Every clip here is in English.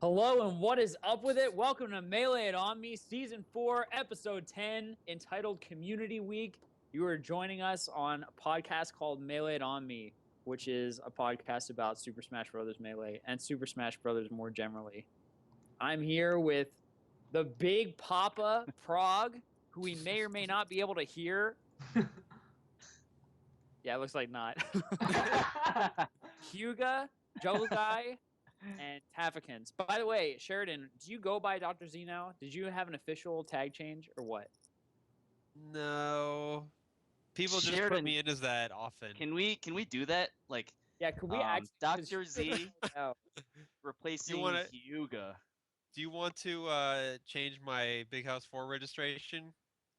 Hello and what is up with it? Welcome to Melee It On Me, Season 4, Episode 10, entitled Community Week. You are joining us on a podcast called Melee It On Me, which is a podcast about Super Smash Bros. Melee and Super Smash Bros. More generally. I'm here with the Big Papa Prague, who we may or may not be able to hear. Yeah, it looks like not. Hyuga, Juggle Guy, and Tafikins. By the way, Sheridan, do you go by Dr. Z now? Did you have an official tag change or what? No. People just Sheridan, put me in as that often. Can we do that? Like, Yeah, could we actually Dr. Z replacing wanna- Hyuga? Do you want to change my Big House 4 registration?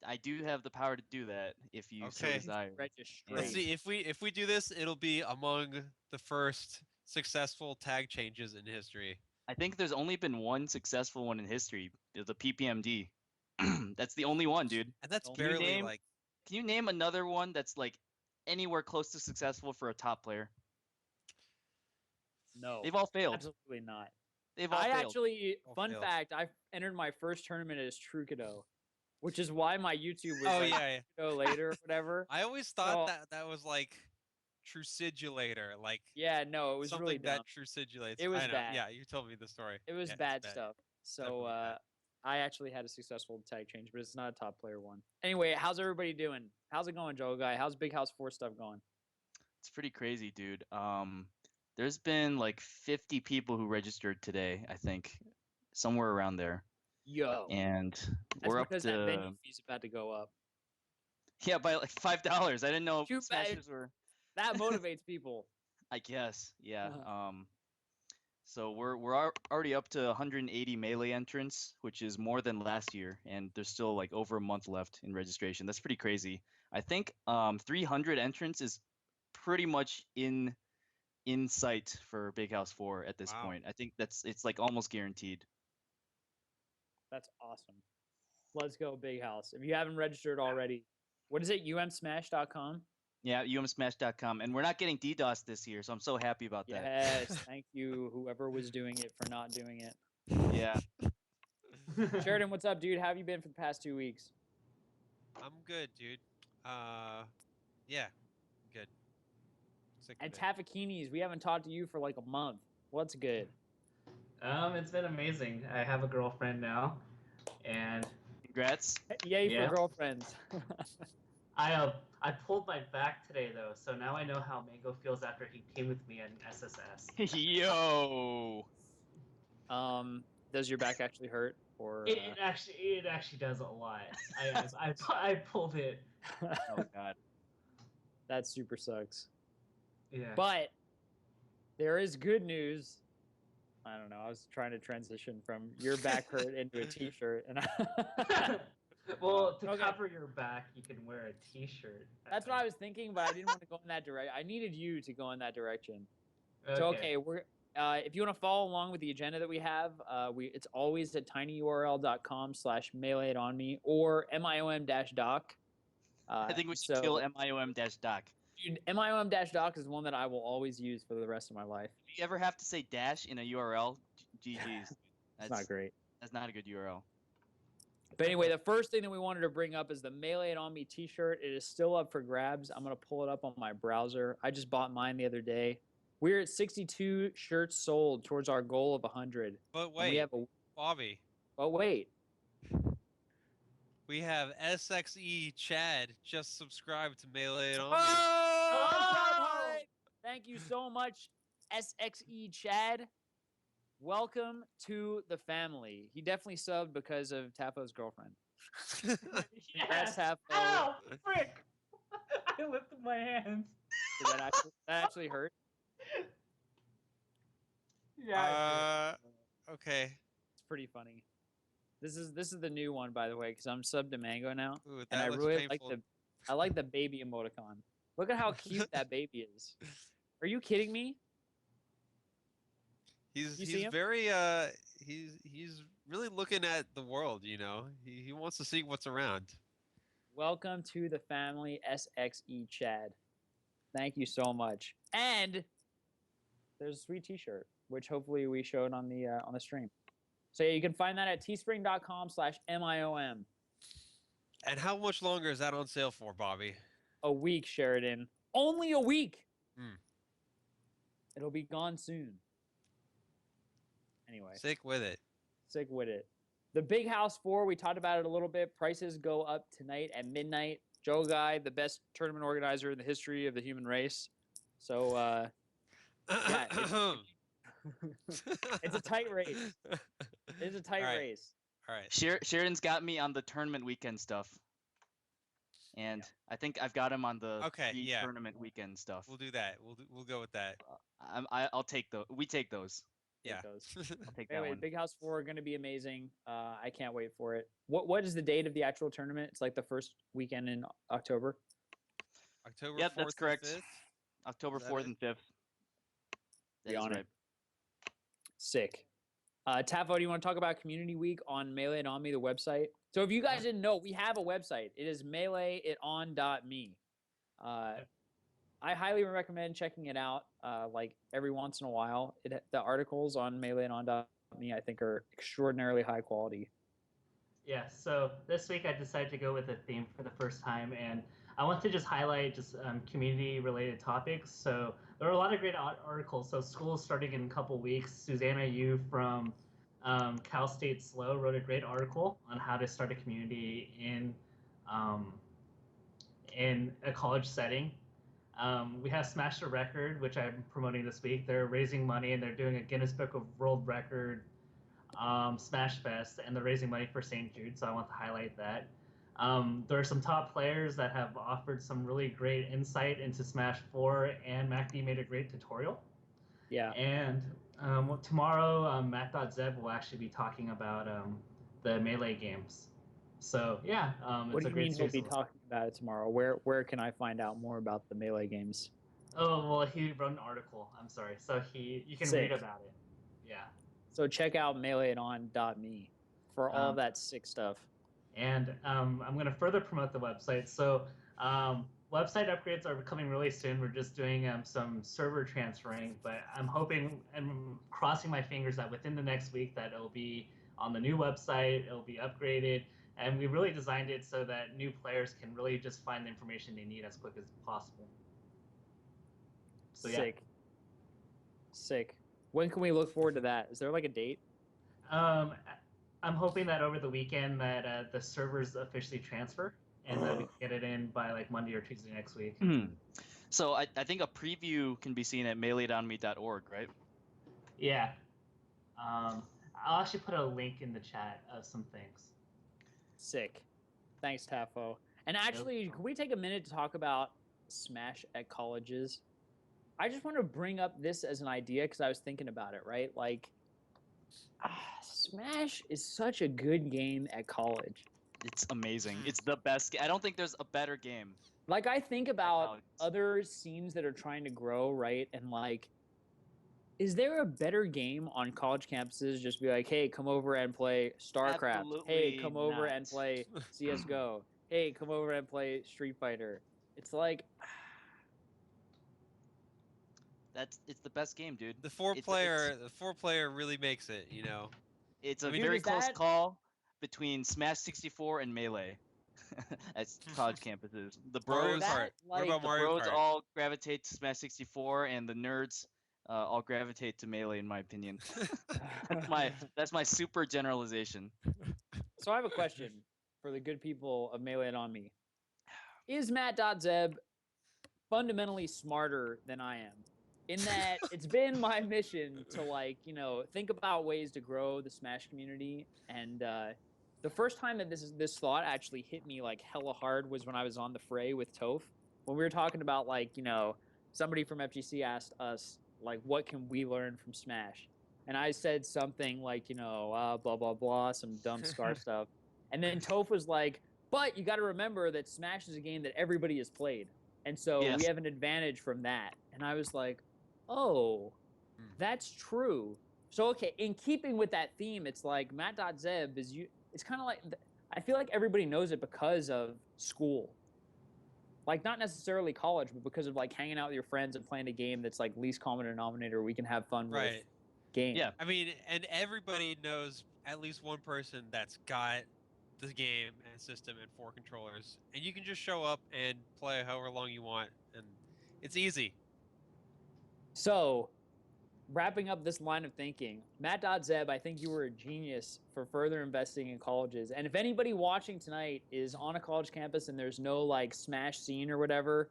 I do have the power to do that if you so Okay. desire. Registration. Let's see, if we do this, it'll be among the first successful tag changes in history. I think there's only been one successful one in history, the PPMD. That's the only one, dude. And that's Can you barely name- like Can you name another one that's like anywhere close to successful for a top player? No. They've all failed. Absolutely not. They've all I failed. actually, All fun failed. fact, I entered my first tournament as Trukido, which is why my YouTube was Oh like yeah. Trukido later or whatever. I always thought So- that was like Trucidulator, like Yeah, no, it was something really dumb. that Trucidulates. It was I know. bad. Yeah, you told me the story. It was Yeah, it's bad stuff. So Definitely bad. I actually had a successful tag change, but it's not a top player one. Anyway, how's everybody doing? How's it going, Joe Guy? How's Big House 4 stuff going? It's pretty crazy, dude. There's been like 50 people who registered today, I think, somewhere around there. Yo. And That's we're up because that venue to fee's about to go up. yeah, by like $5. I didn't know Too bad. Smashers were. That motivates people. I guess, yeah. Uh-huh. So we're already up to 180 melee entrants, which is more than last year, and there's still like over a month left in registration. That's pretty crazy. I think 300 entrants is pretty much in sight for Big House 4 at this Wow. point. I think it's like almost guaranteed. That's awesome. Let's go, Big House. If you haven't registered already, what is it? umsmash.com? Yeah, umsmash.com, and we're not getting DDoS this year, so I'm so happy about that. Yes. Thank you, whoever was doing it, for not doing it. Yeah. Sheridan, what's up, dude? How have you been for the past 2 weeks? I'm good, dude. Yeah, good. Sick of And it. Tafikinis, we haven't talked to you for like a month. What's good? It's been amazing. I have a girlfriend now, and Congrats. Yay Yeah. for girlfriends. I pulled my back today though, so now I know how Mango feels after he came with me in SSS. Yo. Does your back actually hurt? Or It actually does a lot. I pulled it. Oh god. that super sucks. Yeah. But there is good news. I don't know. I was trying to transition from your back hurt into a t-shirt, and Well, to Okay. cover your back, you can wear a T-shirt. that's what I was thinking. But I didn't want to go in that direction. I needed you to go in that direction. So okay, we're if you want to follow along with the agenda that we have, it's always at tinyurl.com/maileitonme or MIOM-doc. I think we should kill MIOM-doc. Dude, MIOM-doc is the one that I will always use for the rest of my life. If you ever have to say dash in a URL, GG's. It's not great. That's not a good URL. But anyway, the first thing that we wanted to bring up is the Melee It On Me t-shirt. It is still up for grabs. I'm going to pull it up on my browser. I just bought mine the other day. We're at 62 shirts sold towards our goal of 100. But And wait, we have a, Bobby, oh, wait. we have SXE Chad just subscribed to Melee It On Me. Oh! Thank you so much, SXE Chad. Welcome to the family. He definitely subbed because of Tafo's girlfriend. Congrats, Yes. Tafo. Ow! Frick! I lifted my hands. Did that actually hurt? Yeah. Okay. It's pretty funny. This is the new one, by the way, because I'm subbed to Mango now, Ooh, and that I looks really painful. like the baby emoticon. Look at how cute that baby is. Are you kidding me? You see He's him? very he's really looking at the world, you know. He wants to see what's around. Welcome to the family, SXE Chad. Thank you so much. And there's a sweet T-shirt, which hopefully we showed on the stream. So yeah, you can find that at teespring.com/MIOM. And how much longer is that on sale for, Bobby? A week, Sheridan. Only a week. Hmm. It'll be gone soon. Anyway. Sick with it. Sick with it. The Big House 4, we talked about it a little bit. Prices go up tonight at midnight. Joe Guy, the best tournament organizer in the history of the human race. So, yeah, it's a tight race. It's a tight race. All right. Sheridan's got me on the tournament weekend stuff. And I think I've got him on the tournament weekend stuff. We'll do that. We'll go with that. I'll take those. We take those. Yeah. I'll take that Anyway, one. Big House 4 are going to be amazing. I can't wait for it. What is the date of the actual tournament? It's like the first weekend in October. October 4th that's correct. and 5th? October 4th and 5th. That is right. Sick. Tafo, do you want to talk about Community Week on Melee It On Me, the website? So if you guys didn't know, we have a website. It is meleeiton.me. I highly recommend checking it out like every once in a while. The articles on meleeiton.me I think are extraordinarily high quality. Yeah, so this week I decided to go with a theme for the first time, and I want to just highlight community-related topics. So there are a lot of great articles. So school's starting in a couple weeks. Susanna Yu from Cal State SLO wrote a great article on how to start a community in a college setting. We have Smash the Record, which I'm promoting this week. They're raising money, and they're doing a Guinness Book of World Record Smash Fest, and they're raising money for St. Jude, so I want to highlight that. There are some top players that have offered some really great insight into Smash 4, and MacD made a great tutorial. Yeah. And tomorrow, Matt.Zeb will actually be talking about the Melee games. So, yeah, what it's do a you great mean he'll be talking about it tomorrow? Where can I find out more about the Melee games? Oh, well, he wrote an article. I'm sorry. So you can read about it. Yeah. So check out meleeiton.me for all that sick stuff. And I'm going to further promote the website. So website upgrades are coming really soon. We're just doing some server transferring, but I'm hoping and crossing my fingers that within the next week that it'll be on the new website, it'll be upgraded, and we really designed it so that new players can really just find the information they need as quick as possible. So, Sick. Sick. When can we look forward to that? Is there like a date? I'm hoping that over the weekend that the servers officially transfer and that we can get it in by like Monday or Tuesday next week. So I think a preview can be seen at meleeitonme.org, right? Yeah. I'll actually put a link in the chat of some things. Sick. Thanks, Tafo. And actually, can we take a minute to talk about Smash at colleges? I just want to bring up this as an idea because I was thinking about it, right? Like, Smash is such a good game at college. It's amazing. It's the best. I don't think there's a better game. Like, I think about other scenes that are trying to grow, right? And like, is there a better game on college campuses? Just be like, hey, come over and play StarCraft. Absolutely Hey, come over not. and play CS:GO. Hey, come over and play Street Fighter. It's like, it's the best game, dude. The four player really makes it, you know. It's a very close call between Smash 64 and Melee at college campuses. The bros, what about Mario bros Kart? all gravitate to Smash 64, and the nerds all gravitate to Melee, in my opinion. that's my super generalization. So I have a question for the good people of Melee It On Me. Is Matt.Zeb fundamentally smarter than I am? In that it's been my mission to, like, you know, think about ways to grow the Smash community. And the first time that this thought actually hit me like hella hard was when I was on the fray with Toph. When we were talking about, like, you know, somebody from FGC asked us, like, what can we learn from Smash? And I said something like, you know, blah, blah, blah, some dumb Scar stuff. And then Toph was like, but you got to remember that Smash is a game that everybody has played. And so we have an advantage from that. And I was like, oh, that's true. So, okay, in keeping with that theme, it's like Matt.Zeb is it's kind of like, I feel like everybody knows it because of school. like not necessarily college, but because of like hanging out with your friends and playing a game that's like least common denominator, we can have fun with Right. game. Yeah. I mean, and everybody knows at least one person that's got the game and system and 4 controllers, and you can just show up and play however long you want, and it's easy. So, wrapping up this line of thinking, Matt.Zeb, I think you were a genius for further investing in colleges. And if anybody watching tonight is on a college campus and there's no like Smash scene or whatever,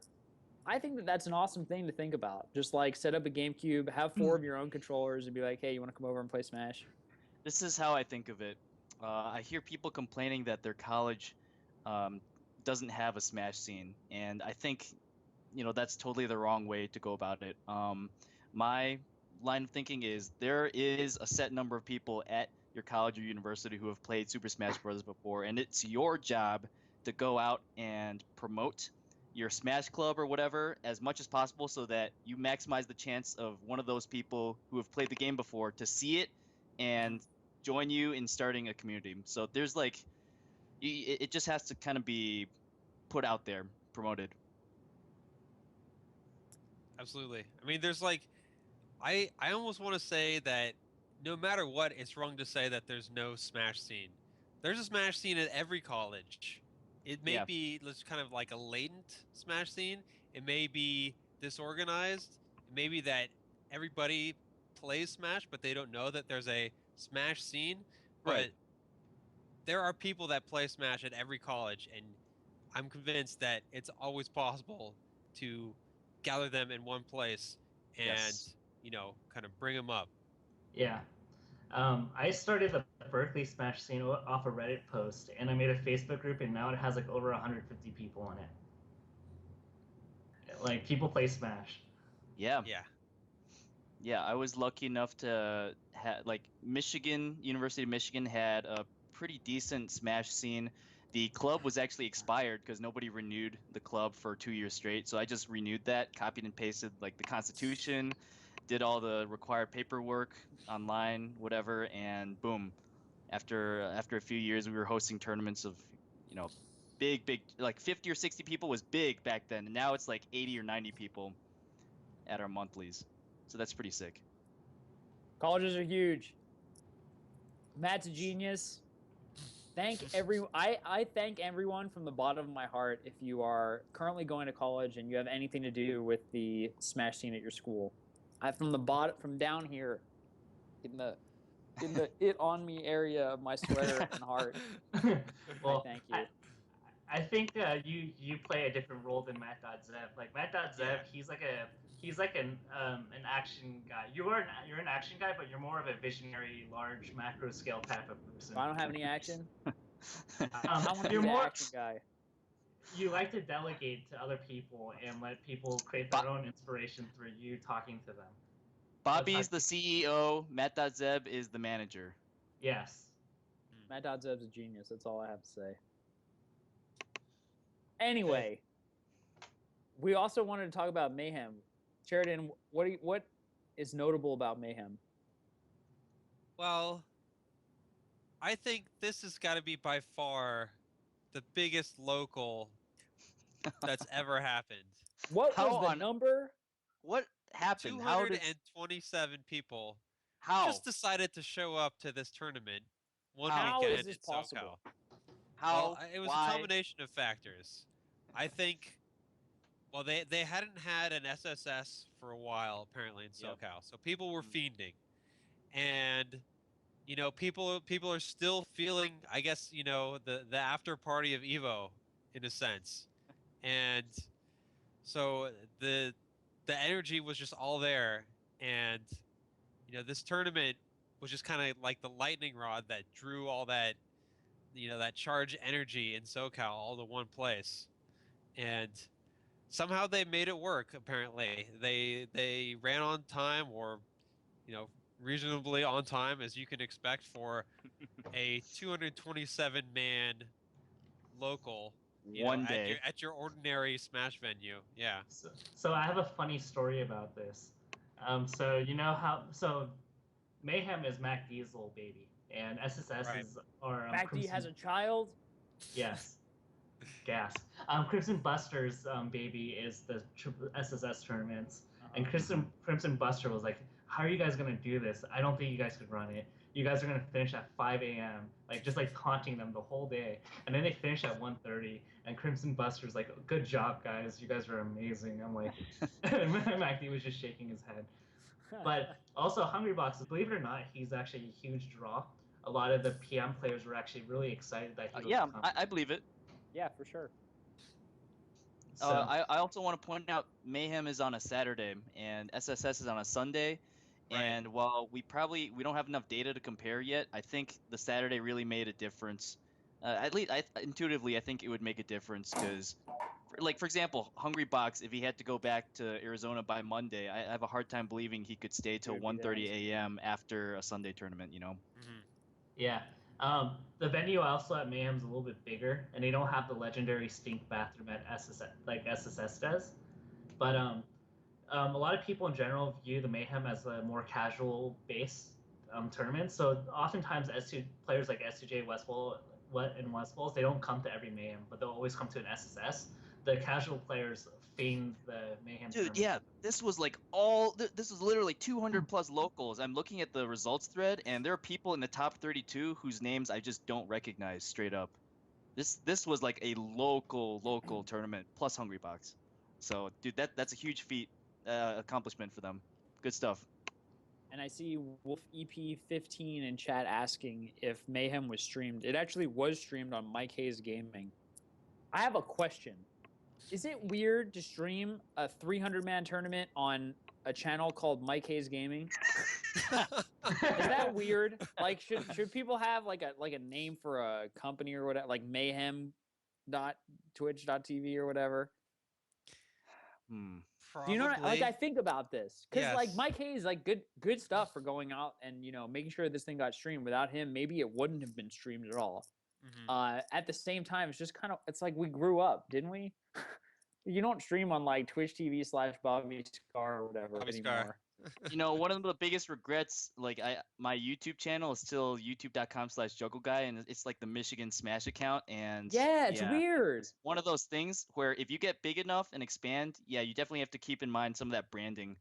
I think that that's an awesome thing to think about. Just like set up a GameCube, have 4 of your own controllers, and be like, hey, you want to come over and play Smash? This is how I think of it. I hear people complaining that their college doesn't have a Smash scene, and I think, that's totally the wrong way to go about it. My line of thinking is there is a set number of people at your college or university who have played Super Smash Bros. Before, and it's your job to go out and promote your Smash Club or whatever as much as possible so that you maximize the chance of one of those people who have played the game before to see it and join you in starting a community. So there's like, it just has to kind of be put out there, promoted. Absolutely. I mean, there's like, I almost want to say that no matter what, it's wrong to say that there's no Smash scene. There's a Smash scene at every college. It may be kind of like a latent Smash scene. It may be disorganized. It may be that everybody plays Smash, but they don't know that there's a Smash scene. But there are people that play Smash at every college, and I'm convinced that it's always possible to gather them in one place and, kind of bring them up. Yeah. I started the Berkeley Smash scene off a Reddit post, and I made a Facebook group, and now it has like over 150 people in it. Like, people play Smash. Yeah. Yeah. Yeah, I was lucky enough to have, like, University of Michigan had a pretty decent Smash scene. The club was actually expired because nobody renewed the club for 2 years straight. So I just renewed that, copied and pasted like the Constitution, did all the required paperwork online, whatever, and boom. After a few years, we were hosting tournaments of, big, like 50 or 60 people was big back then. And now it's like 80 or 90 people at our monthlies. So that's pretty sick. Colleges are huge. Matt's a genius. I thank everyone from the bottom of my heart if you are currently going to college and you have anything to do with the Smash scene at your school. From down here, in the it on me area of my sweater and heart. Well, I thank you. I think you play a different role than Matt.Zeb. Like Matt.Zeb, he's like an action guy. You're an action guy, but you're more of a visionary, large macro scale type of person. I don't have any action. You're more action guy. You like to delegate to other people and let people create their own inspiration through you talking to them. Bobby's the CEO. Matt.Zeb is the manager. Yes. Matt.Zeb's a genius. That's all I have to say. Anyway, we also wanted to talk about Mayhem. Sheridan, what is notable about Mayhem? Well, I think this has got to be by far the biggest local that's ever happened. What was the number? What happened? 227 people just decided to show up to this tournament one weekend is this in possible? SoCal. How? Well, it was Why? a combination of factors. I think, well, they hadn't had an SSS for a while, apparently, in SoCal. So people were fiending. And, people are still feeling, I guess, the after party of EVO, in a sense. And so the energy was just all there. And, this tournament was just kind of like the lightning rod that drew all that, that charge energy in SoCal all to one place. And somehow they made it work, apparently. They ran on time, or, reasonably on time, as you can expect for a 227-man local One day at your ordinary Smash venue. Yeah. So I have a funny story about this. So Mayhem is Mac D's little baby, and SSS are Mac D has a child. Yes. Gasp. Crimson Buster's baby is the SSS tournaments, and Crimson Buster was like, "How are you guys gonna do this? I don't think you guys could run it. You guys are gonna finish at 5 a.m. Like just like taunting them the whole day, and then they finish at 1:30. And Crimson Buster's like, "Good job, guys. You guys are amazing." I'm like, MacD was just shaking his head. But also Hungrybox, believe it or not, he's actually a huge draw. A lot of the PM players were actually really excited that he was Yeah, coming. I believe it. Yeah, for sure. So, I also want to point out Mayhem is on a Saturday and SSS is on a Sunday. Right. And while we don't have enough data to compare yet, I think the Saturday really made a difference. At least intuitively, I think it would make a difference because, for example, Hungrybox, if he had to go back to Arizona by Monday, I have a hard time believing he could stay till 1:30 a.m. after a Sunday tournament. Mm-hmm. Yeah. The venue also at Mayhem's a little bit bigger, and they don't have the legendary stink bathroom at SSS like SSS does. But a lot of people in general view the Mayhem as a more casual base tournament. So oftentimes S2 players like S2J and Westfalls, they don't come to every Mayhem, but they'll always come to an SSS. The casual players feign the Mayhem Dude, tournament. yeah, this was like this was literally 200 plus locals. I'm looking at the results thread, and there are people in the top 32 whose names I just don't recognize straight up. This was like a local tournament plus Hungrybox. So, dude, that's a huge feat accomplishment for them. Good stuff. And I see Wolf EP15 in chat asking if Mayhem was streamed. It actually was streamed on Mike Hayes Gaming. I have a question. Is it weird to stream a 300-man tournament on a channel called Mike Hayes Gaming? Is that weird? Like, should people have like a name for a company or whatever, like Mayhem.twitch.tv or whatever? Probably. Do you know what, like I think about this because like Yes. Mike Hayes, like good stuff for going out and making sure this thing got streamed. Without him, maybe it wouldn't have been streamed at all. Mm-hmm. At the same time, it's just kind of, it's like we grew up, didn't we? You don't stream on like Twitch TV/Bobby Scar or whatever Bobby anymore. Scar. One of the biggest regrets, like my YouTube channel is still youtube.com/juggleguy, and it's like the Michigan Smash account, and Yeah, it's weird. It's one of those things where if you get big enough and expand, yeah, you definitely have to keep in mind some of that branding.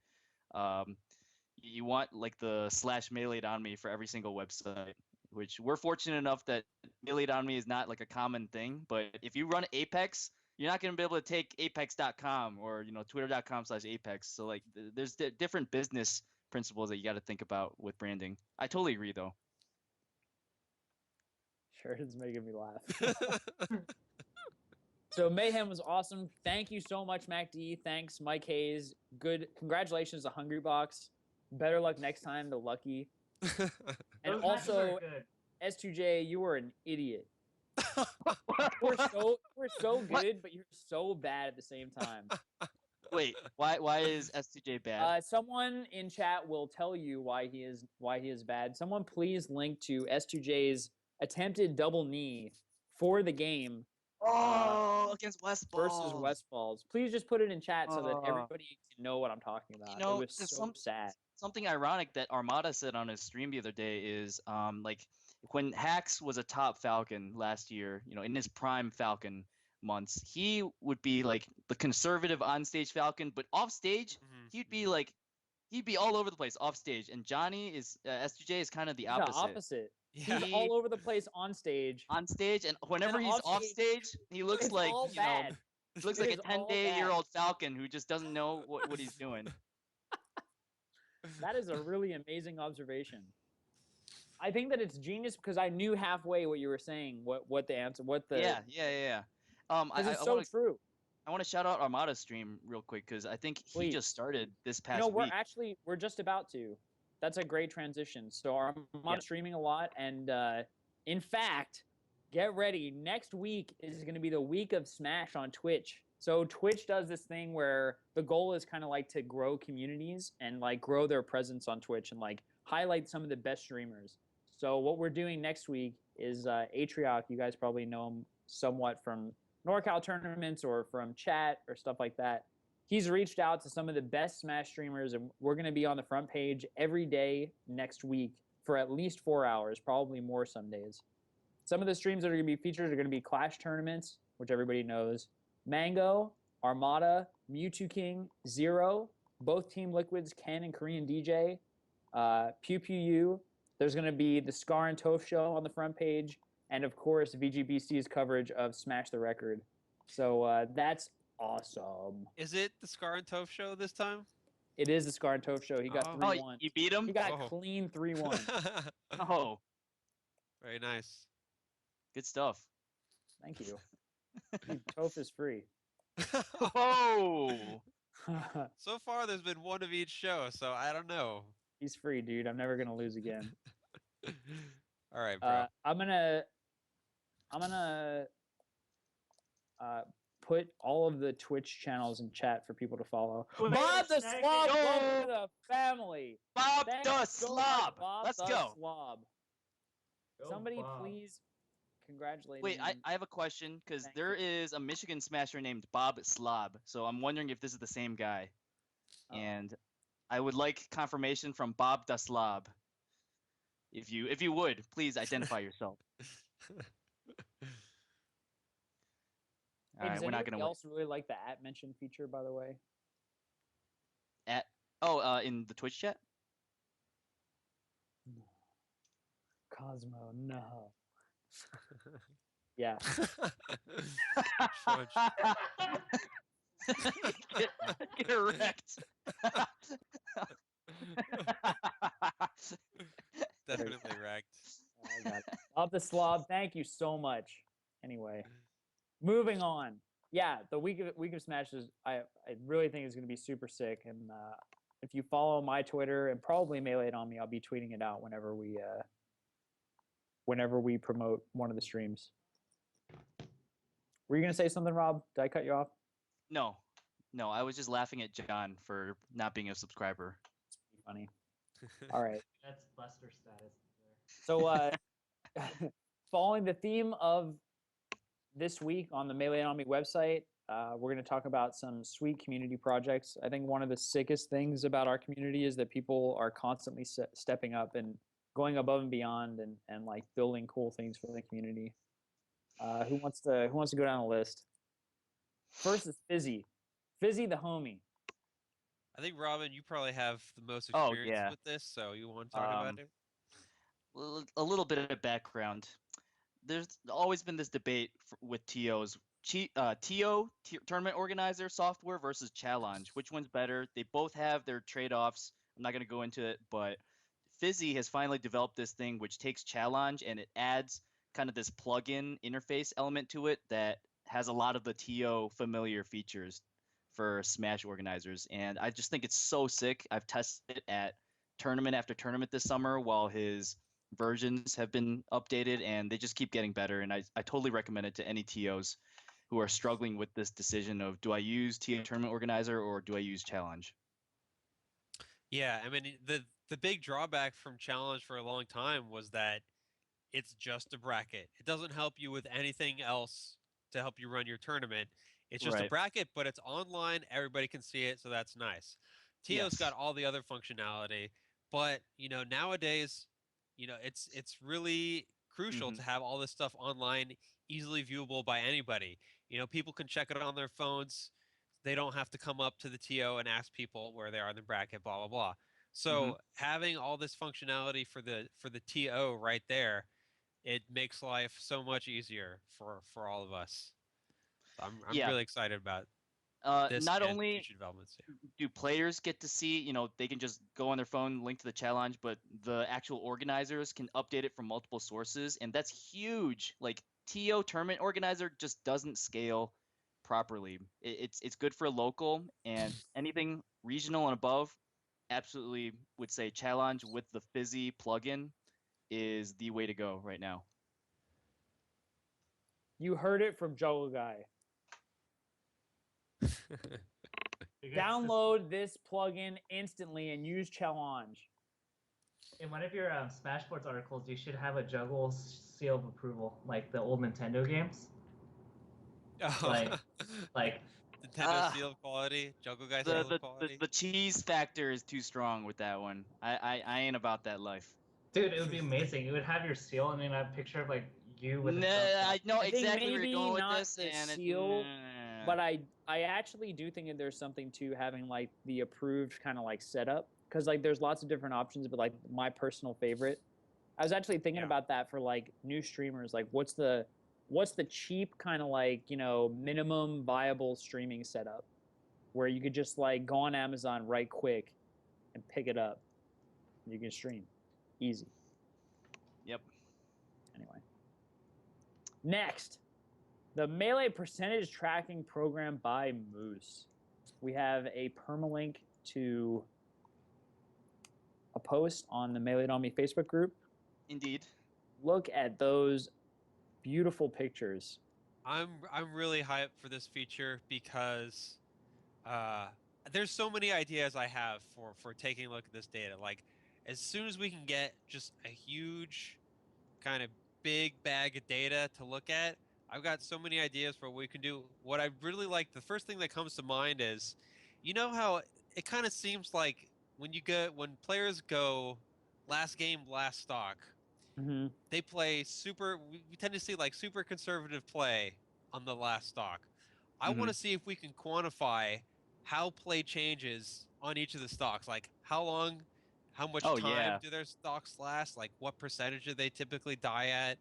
You want like the /Meleeed on me for every single website, which we're fortunate enough that Meleeed on me is not like a common thing. But if you run Apex, you're not going to be able to take apex.com or twitter.com/apex. So like there's different business principles that you got to think about with branding. I totally agree though. Sure, it's making me laugh. So Mayhem was awesome. Thank you so much, MacD. Thanks, Mike Hayes. Good. Congratulations to Hungrybox. Better luck next time to Lucky. And Those matches are also, good. S2J, you were an idiot. We're so good, but you're so bad at the same time. Wait, why is S2J bad? Someone in chat will tell you why he is bad. Someone please link to S2J's attempted double knee for the game. Against Westfalls. Versus Westfalls. Please just put it in chat so that everybody can know what I'm talking about. It was so sad. Something ironic that Armada said on his stream the other day is like when Hax was a top Falcon last year, in his prime Falcon months, he would be like the conservative on-stage Falcon, but off-stage, he'd be all over the place off-stage. And Johnny is S2J is kind of the opposite. The opposite. Yeah. He's all over the place on stage. On stage, and whenever he's off stage, he looks like he looks like a 10-day-old Falcon who just doesn't know what he's doing. That is a really amazing observation. I think that it's genius because I knew halfway what you were saying, what the answer, what the yeah. It's so true. I want to shout out Armada's stream real quick because I think he just started this past week. We're just about to. That's a great transition. So I'm streaming a lot, and in fact, get ready. Next week is going to be the week of Smash on Twitch. So Twitch does this thing where the goal is kind of like to grow communities and like grow their presence on Twitch and like highlight some of the best streamers. So what we're doing next week is Atrioc. You guys probably know him somewhat from NorCal tournaments or from chat or stuff like that. He's reached out to some of the best Smash streamers, and we're going to be on the front page every day next week for at least 4 hours, probably more some days. Some of the streams that are going to be featured are going to be Clash tournaments, which everybody knows. Mango, Armada, Mewtwo King, Zero, both Team Liquid's Ken and Korean DJ, Pew Pew U. There's going to be the Scar and Toph show on the front page, and of course VGBC's coverage of Smash the Record. So that's awesome. Is it the Scar and Toph show this time? It is the Scar and Toph show. He got 3-1. Oh, you beat him? He got clean 3-1. Oh, very nice. Good stuff. Thank you. Dude, Toph is free. Oh. So far, there's been one of each show, so I don't know. He's free, dude. I'm never gonna lose again. All right, bro. I'm gonna put all of the Twitch channels in chat for people to follow. Wait, Bob the second. Slob, welcome to the family. Bob Thanks the so much, Slob. Bob Let's the go. Slob. Go, Somebody Bob. please congratulate Wait, him. I have a question because Thank there is a Michigan Smasher named Bob Slob. So I'm wondering if this is the same guy. Oh. And I would like confirmation from Bob the Slob. If you would, please identify yourself. All Hey, right, does we're not anybody gonna wait. else really like the @ mention feature, by the way? In the Twitch chat? Cosmo, no. Yeah. Crunch. Get wrecked. Definitely wrecked. I got it. Bob the Slob, thank you so much. Anyway, moving on. Yeah, the week of Smash is I really think is going to be super sick. And if you follow my Twitter and probably Melee It On Me, I'll be tweeting it out whenever we promote one of the streams. Were you going to say something, Rob? Did I cut you off? No, I was just laughing at John for not being a subscriber. Funny. All right. That's Buster status. So, following the theme of this week on the Melee On Me website, we're going to talk about some sweet community projects. I think one of the sickest things about our community is that people are constantly stepping up and going above and beyond and like building cool things for the community. Who wants to go down the list? First is Fizzy the homie. I think Robin, you probably have the most Oh, experience yeah. with this, so you want to talk about it? A little bit of background. There's always been this debate with TOs. Tournament organizer software versus challenge. Which one's better? They both have their trade-offs. I'm not going to go into it, but Fizzy has finally developed this thing which takes challenge and it adds kind of this plug-in interface element to it that has a lot of the TO familiar features for Smash organizers. And I just think it's so sick. I've tested it at tournament after tournament this summer while his versions have been updated, and they just keep getting better. And I totally recommend it to any TOs who are struggling with this decision of, do I use TO tournament organizer or do I use challenge? Yeah, I mean, the big drawback from challenge for a long time was that it's just a bracket. It doesn't help you with anything else to help you run your tournament. It's just a Right. bracket, but it's online. Everybody can see it, so that's nice. TO's Yes. got all the other functionality, but nowadays, it's really crucial Mhm. to have all this stuff online, easily viewable by anybody. People can check it on their phones. They don't have to come up to the TO and ask people where they are in the bracket, blah blah blah. So having all this functionality for the TO right there, it makes life so much easier for all of us. I'm Yeah. really excited about this Not and only future developments. Yeah. do players get to see, they can just go on their phone, link to the challenge, but the actual organizers can update it from multiple sources, and that's huge. Like, TO tournament organizer just doesn't scale properly. It's good for local, and anything regional and above, absolutely would say challenge with the Fizzy plugin is the way to go right now. You heard it from Juggle Guy. Download this plugin instantly and use challenge. In one of your Smashboards articles, you should have a Juggle seal of approval, like the old Nintendo games. Like Nintendo seal of quality, Juggle Guy seal of quality. The cheese factor is too strong with that one. I ain't about that life. Dude, it would be amazing. It would have your seal and then a picture of like you with Nah, a thumbs up. I know I think exactly where maybe you're going with not this, the and seal, nah. but I actually do think that there's something to having like the approved kind of like setup, because like there's lots of different options, but like my personal favorite, I was actually thinking Yeah. about that for like new streamers, like what's the cheap kind of like, you know, minimum viable streaming setup where you could just like go on Amazon right quick and pick it up. You can stream easy. Yep. Anyway, next, the Melee percentage tracking program by Moose. We have a permalink to a post on the Melee on Me Facebook group. Indeed. Look at those beautiful pictures. I'm really hyped for this feature because there's so many ideas I have for taking a look at this data. Like, as soon as we can get just a huge kind of big bag of data to look at, I've got so many ideas for what we can do. What I really like, the first thing that comes to mind is, you know how it kind of seems like when players go last game, last stock, Mm-hmm. they play we tend to see like super conservative play on the last stock. I want to see if we can quantify how play changes on each of the stocks. Like how long, how much Oh, time yeah. do their stocks last? Like what percentage do they typically die at?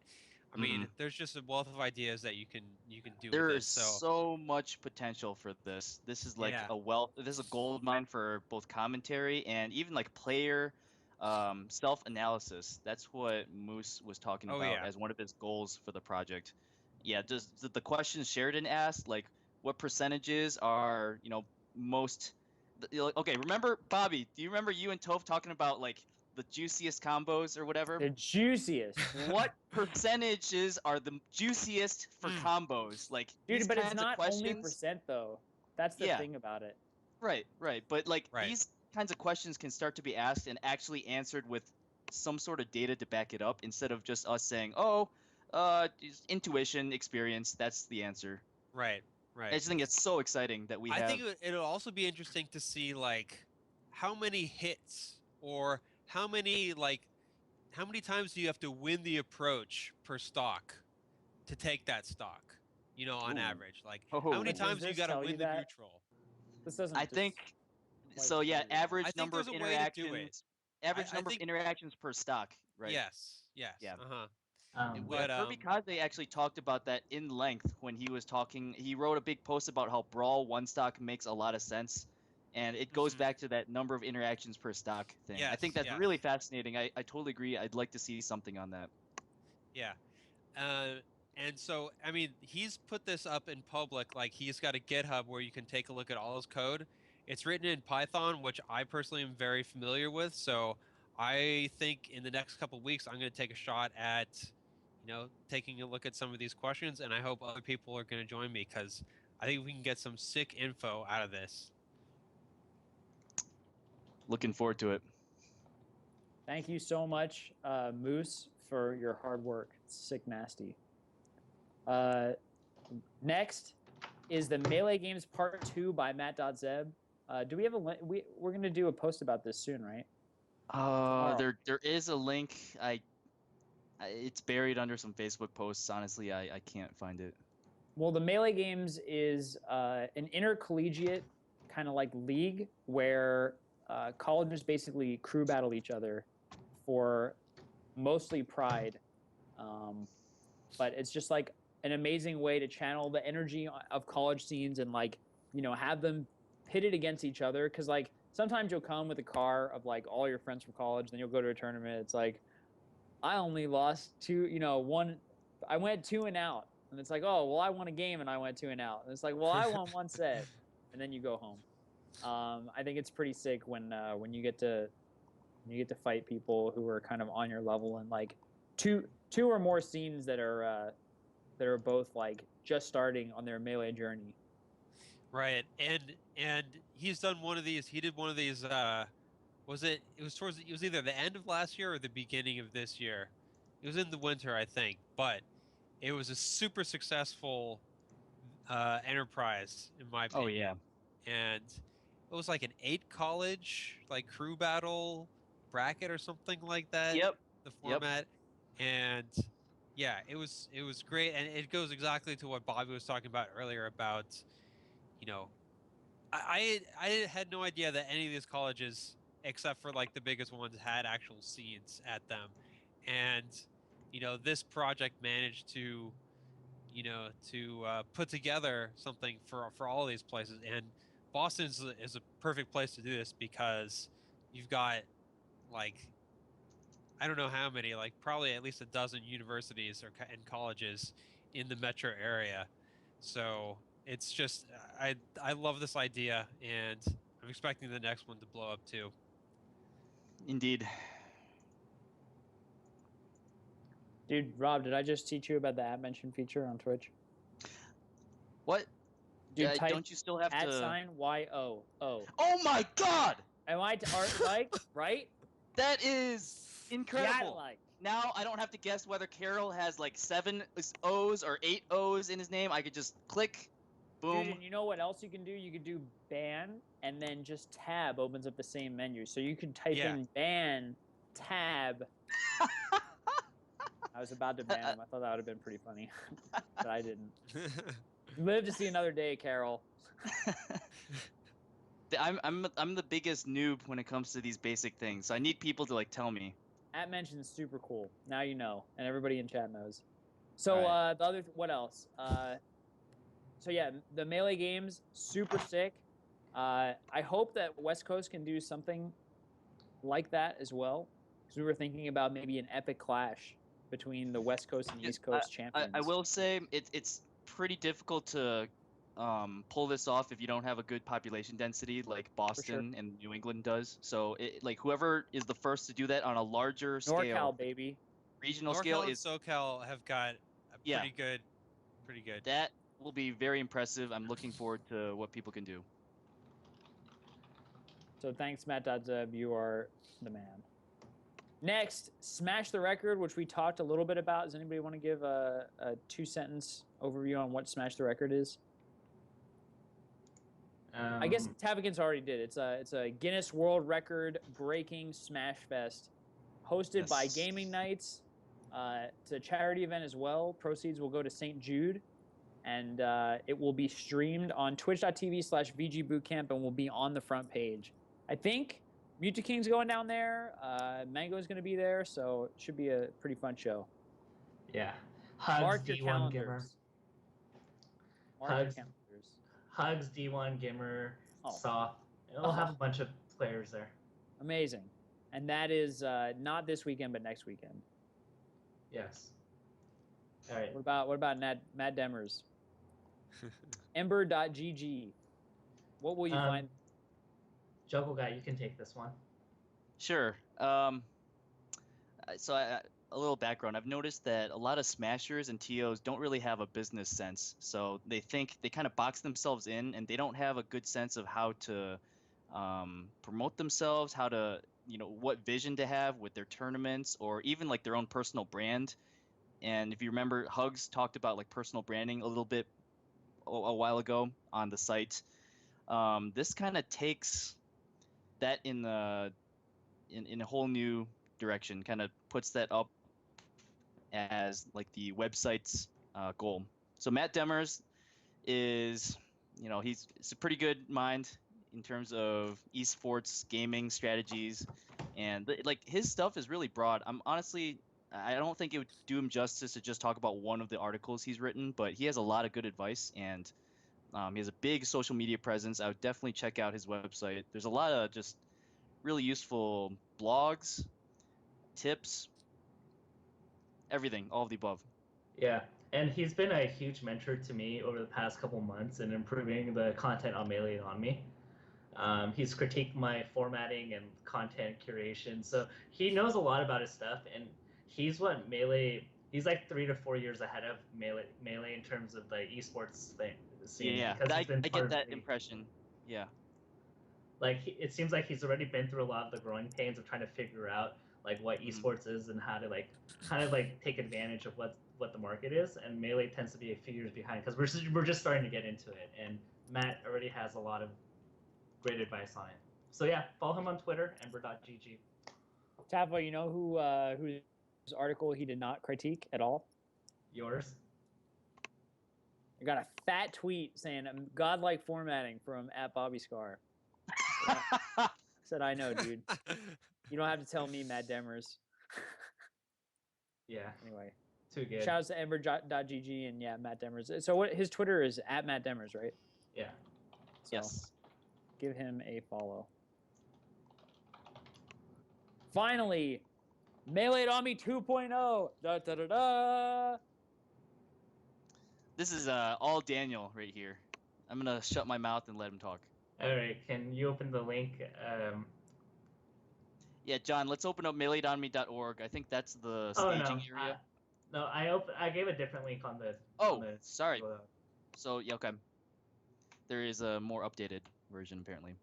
I mean, there's just a wealth of ideas that you can do with There's this. So so much potential for this. This is like yeah, this is a gold mine for both commentary and even like player self-analysis. That's what Moose was talking Oh, about yeah. as one of his goals for the project. Yeah, just the questions Sheridan asked, like what percentages are, most okay, remember Bobby, do you remember you and Toph talking about like the juiciest combos or whatever? The juiciest. What percentages are the juiciest for combos? Like these Dude, but it's kinds of not only questions. percent though. That's the Yeah. thing about it. Right. But like Right. these kinds of questions can start to be asked and actually answered with some sort of data to back it up instead of just us saying, "Oh, just intuition, experience, that's the answer." right. I just think it's so exciting that we I have. think it'll also be interesting to see like how many hits or how many times do you have to win the approach per stock to take that stock? You know, on Ooh. average, like Oh. how many But does times do you this got to tell you win the that? neutral? This doesn't. I just, think like, so. Yeah, tell you that. average I think number of there's a way to do it. interactions. Average I number of think interactions per stock. Right. yes. Yeah. But Furby actually talked about that in length when he was talking. He wrote a big post about how Brawl one stock makes a lot of sense, and it goes back to that number of interactions per stock thing. I think that's really fascinating. I totally agree. I'd like to see something on that. Yeah. And so, I mean, he's put this up in public. Like, he's got a GitHub where you can take a look at all his code. It's written in Python, which I personally am very familiar with. So I think in the next couple of weeks, I'm going to take a shot at, taking a look at some of these questions. And I hope other people are going to join me because I think we can get some sick info out of this. Looking forward to it. Thank you so much, Moose, for your hard work. It's sick nasty. Next is the Melee Games Part 2 by Matt.Zeb. Do we have a link? We're going to do a post about this soon, right? There is a link. It's buried under some Facebook posts. Honestly, I can't find it. Well, the Melee Games is an intercollegiate kind of like league where colleges basically crew battle each other for mostly pride. But it's just like an amazing way to channel the energy of college scenes and like, have them pitted against each other. Cause like sometimes you'll come with a car of like all your friends from college, then you'll go to a tournament. It's like, I only lost one. I went 2 and out. And it's like, oh, well, I won a game and I went 2 and out. And it's like, well, I won one set. And then you go home. I think it's pretty sick when you get to fight people who are kind of on your level and like two or more scenes that are both like just starting on their Melee journey. Right, and he's done one of these. He did one of these. It was either the end of last year or the beginning of this year. It was in the winter, I think, but it was a super successful enterprise in my opinion. Oh yeah. And it was like an 8-college like crew battle bracket or something like that. Yep. The format, and Yeah, it was great, and it goes exactly to what Bobby was talking about earlier about, you know, I had no idea that any of these colleges, except for like the biggest ones, had actual scenes at them, and this project managed to put together something for all these places, and Boston is a perfect place to do this because you've got like I don't know how many, like probably at least a dozen universities and colleges in the metro area. So it's just I love this idea, and I'm expecting the next one to blow up too. Indeed. Dude, Rob, did I just teach you about the at mention feature on Twitch? What? Dude, type don't you still have at to? sign YO. Oh my God! Am I art like right? That is incredible. Yeah, like. Now I don't have to guess whether Carol has like 7 O's or 8 O's in his name. I could just click, boom. Dude, and you know what else you can do? You could do ban, and then just tab opens up the same menu. So you could type in ban, tab. I was about to ban him. I thought that would have been pretty funny, but I didn't. Live to see another day, Carol. I'm the biggest noob when it comes to these basic things. So I need people to like tell me. At mention is super cool. Now you know, and everybody in chat knows. So Right. the other what else? So yeah, the Melee games super sick. I hope that West Coast can do something like that as well, because we were thinking about maybe an epic clash between the West Coast and East Coast champions. I will say it's pretty difficult to pull this off if you don't have a good population density like Boston and New England does. So like whoever is the first to do that on a larger scale, NorCal, baby. Regional NorCal scale and is SoCal have got a pretty good. That will be very impressive. I'm looking forward to what people can do. So thanks, Matt.Zeb. You are the man. Next, Smash the Record, which we talked a little bit about. Does anybody want to give a 2-sentence overview on what Smash the Record is? I guess Tavagans already did. It's a Guinness World Record breaking Smash Fest, hosted by Gaming Nights. It's a charity event as well. Proceeds will go to St. Jude, and it will be streamed on twitch.tv/VGBootcamp and will be on the front page. I think Muta King's going down there. Mango's going to be there, so it should be a pretty fun show. Yeah. Hugs D1 Gamer. Hugs D1 Gamer. Soft. It'll have a bunch of players there. Amazing. And that is not this weekend, but next weekend. Yes. All right. What about Mad Demers? Ember.gg. What will you find? Juggle Guy, you can take this one. Sure. So a little background. I've noticed that a lot of smashers and TOs don't really have a business sense. So they kind of box themselves in, and they don't have a good sense of how to promote themselves, how to, what vision to have with their tournaments, or even like their own personal brand. And if you remember, Hugs talked about like personal branding a little bit a while ago on the site. This kind of takes that in a whole new direction, kind of puts that up as like the website's goal. So Matt Demers is, he's a pretty good mind in terms of esports gaming strategies, and like his stuff is really broad. I don't think it would do him justice to just talk about one of the articles he's written, but he has a lot of good advice, and he has a big social media presence. I would definitely check out his website. There's a lot of just really useful blogs, tips, everything, all of the above. Yeah, and he's been a huge mentor to me over the past couple months in improving the content on Melee on me. He's critiqued my formatting and content curation, so he knows a lot about his stuff, and he's like 3 to 4 years ahead of Melee in terms of the esports scene. Yeah, I get that impression. Yeah. Like, it seems like he's already been through a lot of the growing pains of trying to figure out like what esports is and how to like kind of like take advantage of what the market is. And Melee tends to be a few years behind because we're just starting to get into it. And Matt already has a lot of great advice on it. So yeah, follow him on Twitter, ember.gg. Tavo, you know whose article he did not critique at all? Yours? I got a fat tweet saying godlike formatting from @BobbyScar. I said, I know, dude. You don't have to tell me, Matt Demers. Yeah. Anyway. Too good. Shout out to Ember.gg and yeah, Matt Demers. So what his Twitter is @Matt Demers, right? Yeah. So Yes. give him a follow. Finally, Melee on Me 2.0. Da da da da. This is all Daniel right here. I'm gonna shut my mouth and let him talk. All right. Can you open the link? Yeah, John, let's open up meleeonme.org. I think that's the staging area. I gave a different link on the. Oh, on the, sorry. So, yeah, okay. There is a more updated version, apparently.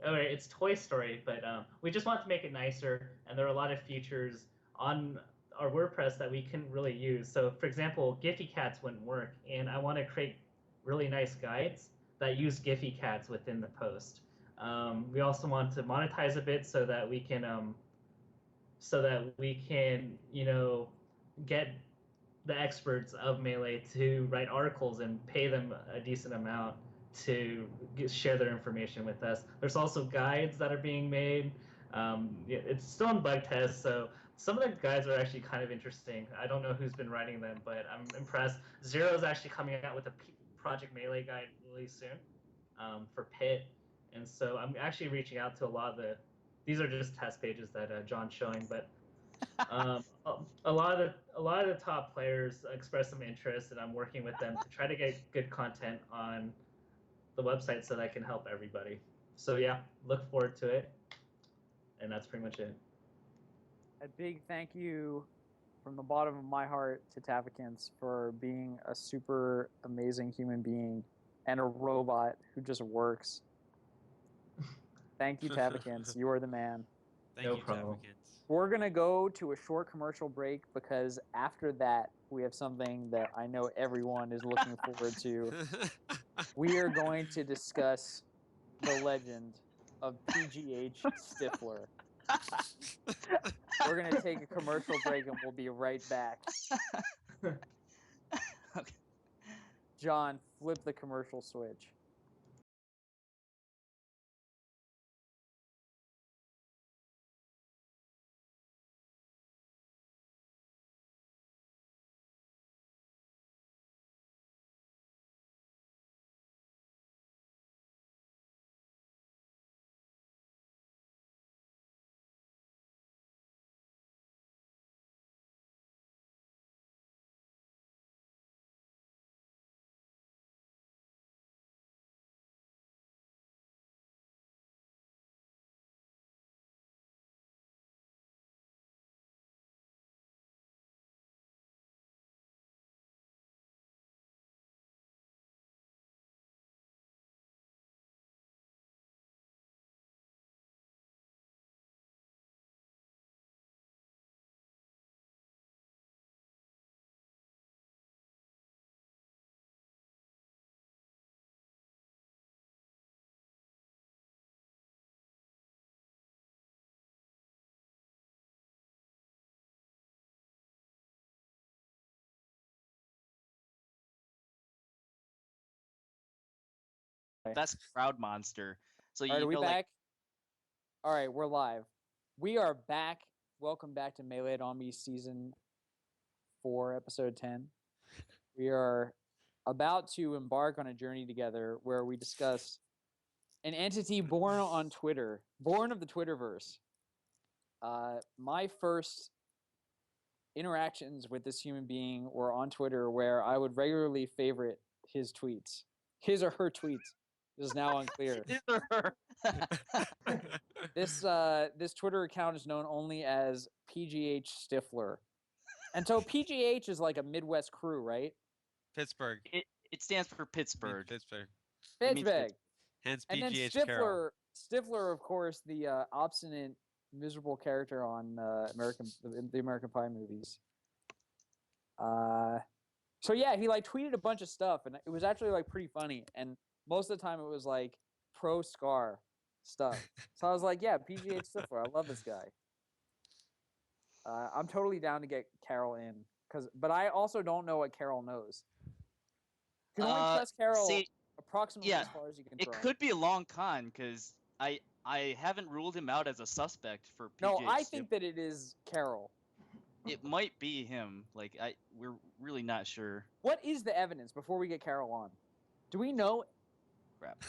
All right, it's Toy Story, but we just want to make it nicer, and there are a lot of features on our WordPress that we couldn't really use. So, for example, Giphy cats wouldn't work, and I want to create really nice guides that use Giphy cats within the post. We also want to monetize a bit so that we can, get the experts of Melee to write articles and pay them a decent amount to share their information with us. There's also guides that are being made. It's still in bug test, so some of the guides are actually kind of interesting. I don't know who's been writing them, but I'm impressed. Zero is actually coming out with a Project Melee guide really soon for Pit, and so I'm actually reaching out to a lot of the. These are just test pages that John's showing, but a lot of the top players express some interest, and I'm working with them to try to get good content on the website so that I can help everybody. So yeah, look forward to it, and that's pretty much it. A big thank you from the bottom of my heart to Tavakins for being a super amazing human being and a robot who just works. Thank you, Tavakins. You are the man. Thank No you, problem. Tavakins. We're going to go to a short commercial break because after that, we have something that I know everyone is looking forward to. We are going to discuss the legend of PGH Stiffler. We're going to take a commercial break and we'll be right back. Okay. John, flip the commercial switch. That's Crowd Monster. So All right, you are we know, back? All right, we're live. We are back. Welcome back to Melee on Me Season 4, Episode 10. We are about to embark on a journey together where we discuss an entity born on Twitter, born of the Twitterverse. My first interactions with this human being were on Twitter, where I would regularly favorite his tweets, his or her tweets. This is now unclear. His or her. This Twitter account is known only as PGH Stiffler, and so PGH is like a Midwest crew, right? Pittsburgh. It stands for Pittsburgh. Pittsburgh. It means Pittsburgh. Hence And then PGH Carroll. Stifler, of course, the obstinate, miserable character on the American Pie movies. So yeah, he like tweeted a bunch of stuff, and it was actually like pretty funny. And most of the time, it was like pro Scar stuff. So I was like, yeah, PGH Stifler, I love this guy. I'm totally down to get Carol in, but I also don't know what Carol knows. You can only trust Carol approximately as far as you can it throw. could be a long con because I haven't ruled him out as a suspect for PGH. No, I think that it is Carol. It might be him. Like we're really not sure. What is the evidence before we get Carol on? Do we know? Crap.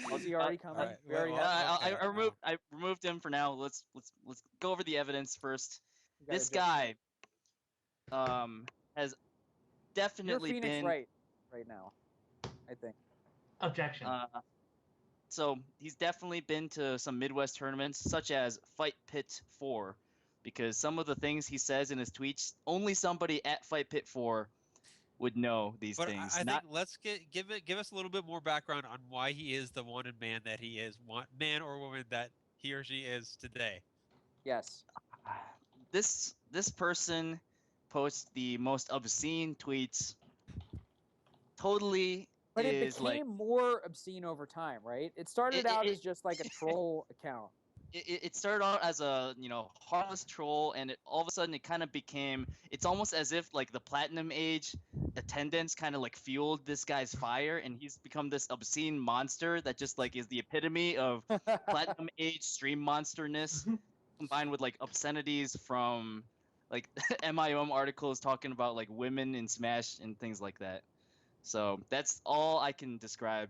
Was he already coming? Right, We already well, have. okay, I removed him for now. Let's go over the evidence first. We gotta This jump. guy has definitely You're Phoenix been right now, I think. Objection. So he's definitely been to some Midwest tournaments, such as Fight Pit 4, because some of the things he says in his tweets, only somebody at Fight Pit 4 would know these But things. I think let's give us a little bit more background on why he is the wanted man that he is, man or woman that he or she is today. Yes. This person posts the most obscene tweets. Totally. But it is became more obscene over time, right? It started out as just like a troll account. It started out as a harmless troll, and all of a sudden it kind of became. It's almost as if like the Platinum Age attendance kind of like fueled this guy's fire, and he's become this obscene monster that just like is the epitome of Platinum Age stream monsterness, combined with like obscenities from like MIOM articles talking about like women in Smash and things like that. So that's all I can describe.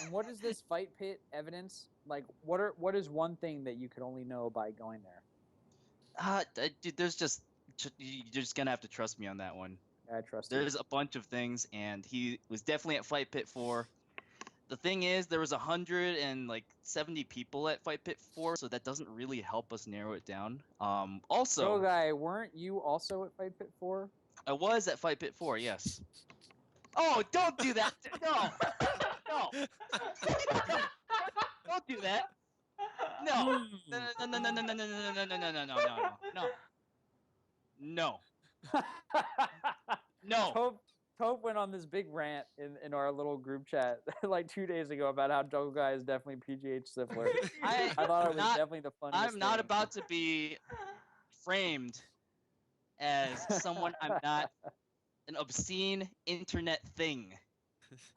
And what is this Fight Pit evidence? Like, what is one thing that you could only know by going there? Dude, you're just gonna have to trust me on that one. I trust you. There's a bunch of things, and he was definitely at Fight Pit 4. The thing is, there was 170 people at Fight Pit 4, so that doesn't really help us narrow it down. Also, Guy, weren't you also at Fight Pit 4? I was at Fight Pit 4, yes. Oh, don't do that! No! No! Don't do that! No! No! No! Tope went on this big rant in our little group chat like 2 days ago about how Jungle Guy is definitely PGH Stiffler. I thought it was definitely the funniest I'm not thing. about to be framed as someone I'm not. An obscene internet thing.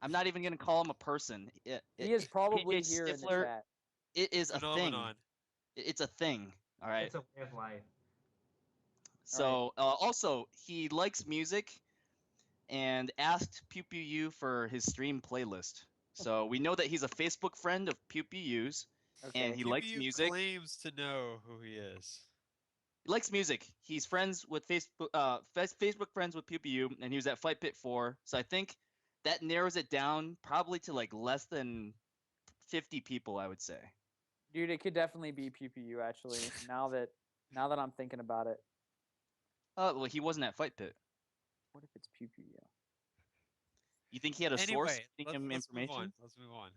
I'm not even gonna call him a person. He is probably PGH here in the Stiffler, chat. It is a thing. Phenomenon. It's a thing. All right. It's a way of life. So also he likes music, and asked PewPewU for his stream playlist. So we know that he's a Facebook friend of PewPewU's, and he likes PewPew music. claims to know who he is. He likes music. He's friends with Facebook friends with PewPew, and he was at Fight Pit 4. So I think that narrows it down probably to like less than 50 people, I would say. Dude, it could definitely be PPU actually. now that I'm thinking about it. Well, he wasn't at Fight Pit. What if it's PPU? You think he had a source giving him let's information? Move on. Let's move on.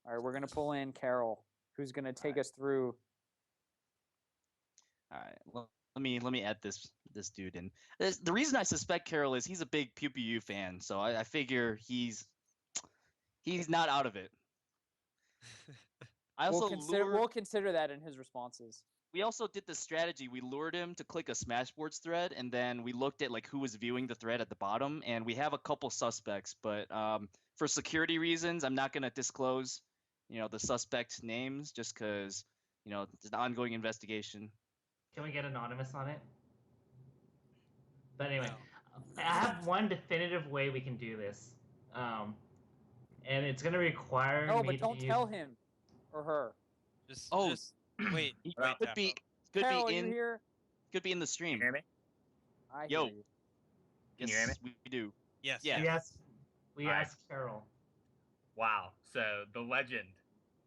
All right, we're gonna pull in Carol, who's gonna take us through. All right. Well, let me add this dude in. The reason I suspect Carol is he's a big PewPew fan, so I figure he's not out of it. I also we'll consider that in his responses. We also did the strategy. We lured him to click a Smashboards thread, and then we looked at like who was viewing the thread at the bottom, and we have a couple suspects, but for security reasons, I'm not gonna disclose, the suspect names just because, it's an ongoing investigation. Can we get anonymous on it? But anyway, I have one definitive way we can do this, and it's gonna require No, me but don't to tell him or her. Just wait. He wait, could be Carol, in you here? could be in the stream. Can you hear me? I Yo. hear you. Can Yes, you hear me? we do. Yes. Yeah. Yes, we Alright. asked Carol. Wow. So the legend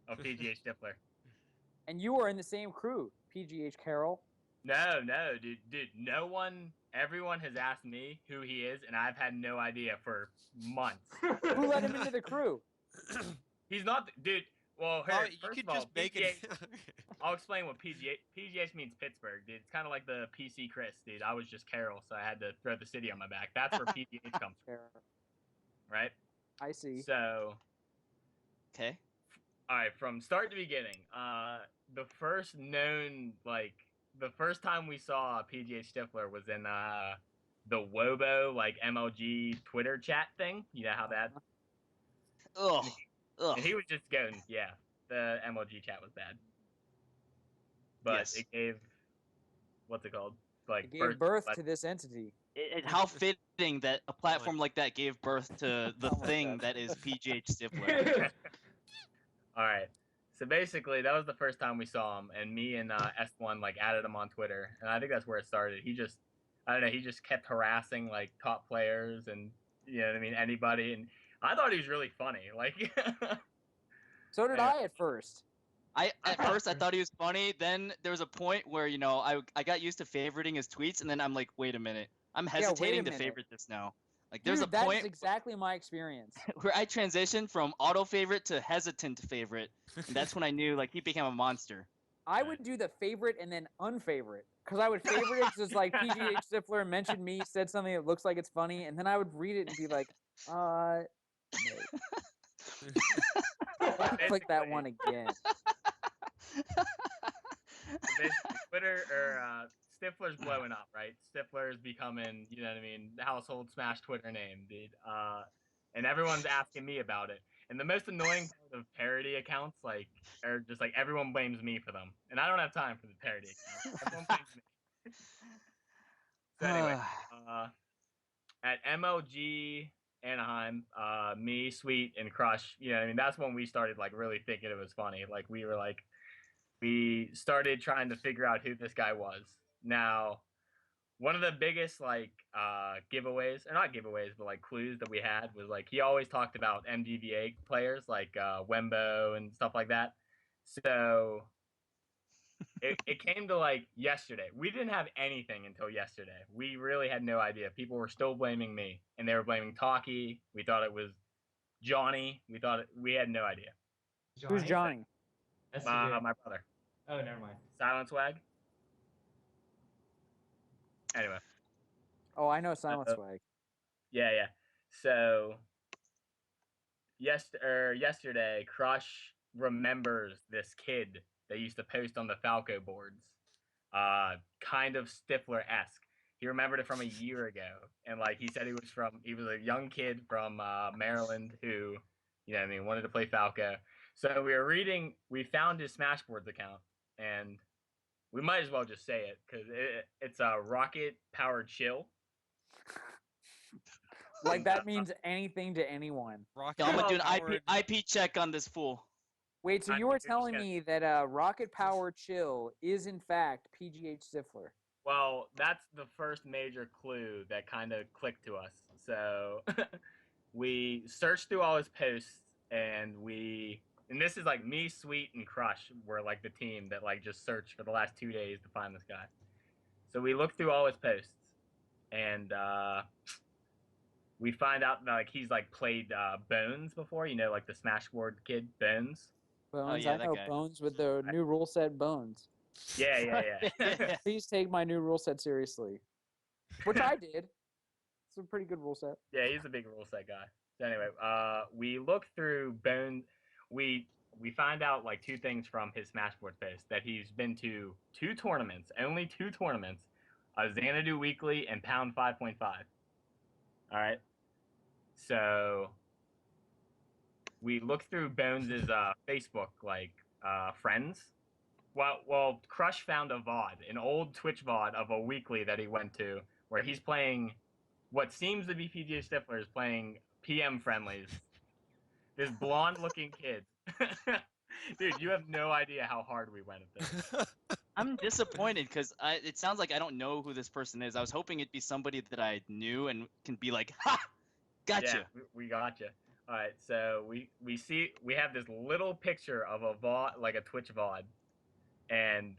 of PGH Stiffler. And you are in the same crew, PGH Carol. No, dude. Everyone has asked me who he is, and I've had no idea for months. Who let him into the crew? He's not, dude. Well, Oh, here, you first could of all, just make PGH, it. I'll explain what PGH means Pittsburgh, dude. It's kind of like the PC Chris, dude. I was just Carol, so I had to throw the city on my back. That's where PGH comes from, right? I see. So, Okay. all right, from start to beginning, the first known, like, the first time we saw PGH Stiffler was in the Wobo, like, MLG Twitter chat thing. You know how that? Ugh. And he was just going, yeah, the MLG chat was bad. But Yes. it gave, what's it called? Like, It gave birth to this entity. How fitting that a platform like that gave birth to the Oh my thing God. that is PGH Stiffler. All right. So basically, that was the first time we saw him, and me and S1 like added him on Twitter, and I think that's where it started. He just, I don't know, he just kept harassing like top players and you know what I mean, anybody, and I thought he was really funny. Like, So did I at first. At first I thought he was funny. Then there was a point where I got used to favoriting his tweets, and then I'm like, wait a minute, I'm hesitating to favorite this now. Like there's Dude, a point that's exactly my experience. where I transitioned from auto favorite to hesitant favorite, and that's when I knew like he became a monster. I would do the favorite and then unfavorite. Because I would favorite it just like PGH Stiffler mentioned me, said something that looks like it's funny, and then I would read it and be like, no. Click that one again. Twitter or Stifler's blowing up, right? Stifler's becoming, you know what I mean, the household smash Twitter name, dude. And everyone's asking me about it. And the most annoying part of parody accounts, like, are just like everyone blames me for them, and I don't have time for the parody accounts. Everyone blames me. So anyway, at MLG Anaheim, me, Sweet, and Crush, you know, I mean, that's when we started like really thinking it was funny. Like we started trying to figure out who this guy was. Now, one of the biggest like giveaways, or not giveaways, but like clues that we had was like he always talked about MDVA players like Wembo and stuff like that. So it came to like yesterday. We didn't have anything until yesterday. We really had no idea. People were still blaming me, and they were blaming Talkie. We thought it was Johnny. We had no idea. Who's Johnny? My brother. Oh, never mind. Silent Swag. Anyway. Oh, I know Silent Swag. Yeah. So yesterday, Crush remembers this kid that used to post on the Falco boards, kind of Stifler-esque. He remembered it from a year ago, and like he said, he was a young kid from Maryland who, you know what I mean, wanted to play Falco. So we found his Smashboards account, and we might as well just say it because it's a rocket powered chill. Like that means anything to anyone. I'm gonna do an IP check on this fool. Wait, so you were telling me that rocket power chill is in fact PGH Stiffler? Well, that's the first major clue that kind of clicked to us. So we searched through all his posts, and this is like me, Sweet, and Crush were like the team that like just searched for the last 2 days to find this guy. So we looked through all his posts, and we find out that like he's like played Bones before, you know, like the Smashboard kid Bones. Bones, Oh, yeah, I know guy. Bones with the new rule set Bones. Yeah. Please take my new rule set seriously. Which I did. It's a pretty good rule set. Yeah, he's a big rule set guy. So anyway, we looked through Bones. We find out like two things from his Smashboard post, that he's been to only two tournaments, Xanadu Weekly and Pound 5.5. All right. So we looked through Bones's Facebook like friends. Well, Crush found a VOD, an old Twitch VOD of a weekly that he went to, where he's playing what seems to be PGH Stiffler is playing PM friendlies. This blonde-looking kid. Dude, you have no idea how hard we went at this. I'm disappointed because it sounds like I don't know who this person is. I was hoping it'd be somebody that I knew and can be like, ha, gotcha. Yeah, we gotcha. All right, so we have this little picture of a VOD, like a Twitch VOD, and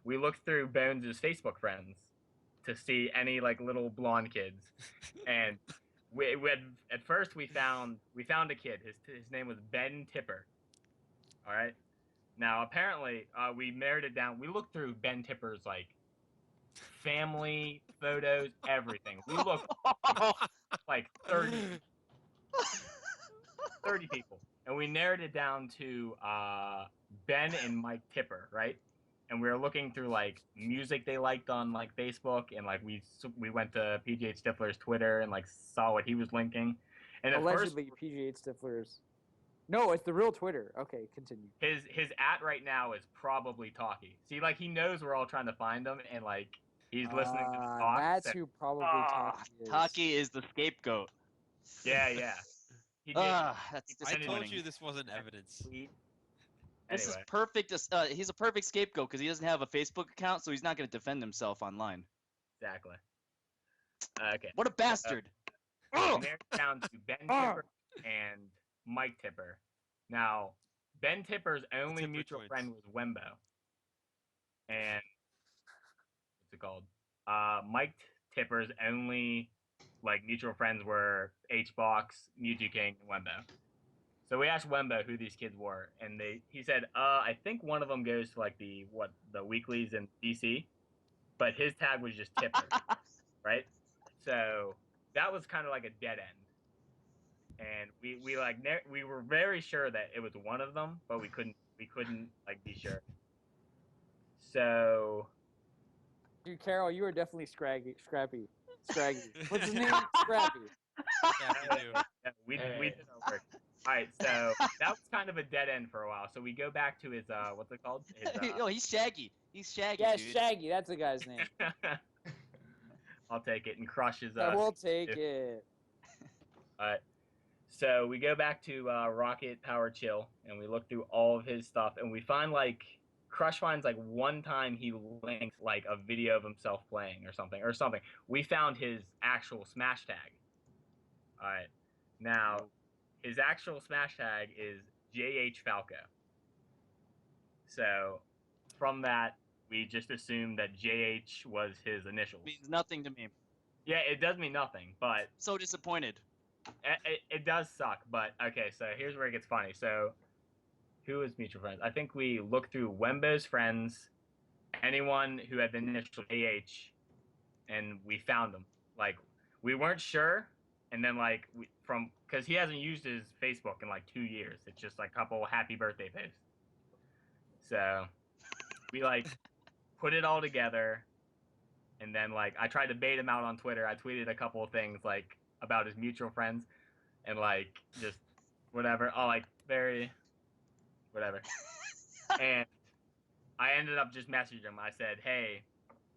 we looked through Bones' Facebook friends to see any like little blonde kids, and we had, at first we found a kid. His name was Ben Tipper. All right. Now apparently we narrowed it down. We looked through Ben Tipper's like family photos, everything. We looked like 30 people, and we narrowed it down to Ben and Mike Tipper, right? And we were looking through like music they liked on like Facebook, and like we went to PGH Stiffler's Twitter and like saw what he was linking. And at first, Allegedly, PGH Stifflers. No, it's the real Twitter. Okay, continue. his at right now is probably Talkie. See, like he knows we're all trying to find him, and like he's listening to the talk. That's who probably Taki is. Taki is the scapegoat. Yeah. He did. That's I disappointing. told you this wasn't evidence. This is Anyway. perfect. He's a perfect scapegoat because he doesn't have a Facebook account, so he's not going to defend himself online. Exactly. Okay. What a bastard! Narrowed down to Ben Tipper and Mike Tipper. Now, Ben Tipper's only Tipper mutual twins. friend was Wembo. And what's it called? Mike Tipper's only like mutual friends were HBox, Mewtwo King, and Wembo. So we asked Wembo who these kids were, and he said, I think one of them goes to like the weeklies in DC, but his tag was just Tipper, right? So that was kind of like a dead end, and we were very sure that it was one of them, but we couldn't like be sure. So, Dude, Carol, you are definitely Scraggy. What's his name? Scrappy. Yeah, you do. yeah, we did our work. All right, so that was kind of a dead end for a while. So we go back to his what's it called? His, Yo, he's Shaggy. He's Shaggy, Yeah, dude. Shaggy. That's the guy's name. I'll take it and crushes Yeah, us. we'll take it. Alright. So we go back to Rocket Power Chill and we look through all of his stuff and we find like Crush finds like one time he linked like a video of himself playing or something. We found his actual Smash tag. Alright. Now his actual Smash tag is JH Falco. So from that we just assumed that JH was his initials. Means nothing to me. Yeah, it does mean nothing, but So disappointed. it does suck. But okay, so here's where it gets funny. So who is mutual friends? I think we looked through Wembo's friends, anyone who had the initial AH, and we found them. Like we weren't sure, and then like because he hasn't used his Facebook in like 2 years. It's just like a couple happy birthday posts. So we like put it all together, and then like I tried to bait him out on Twitter. I tweeted a couple of things like about his mutual friends, and like just whatever. Oh, like very whatever. And I ended up just messaging him. I said, "Hey,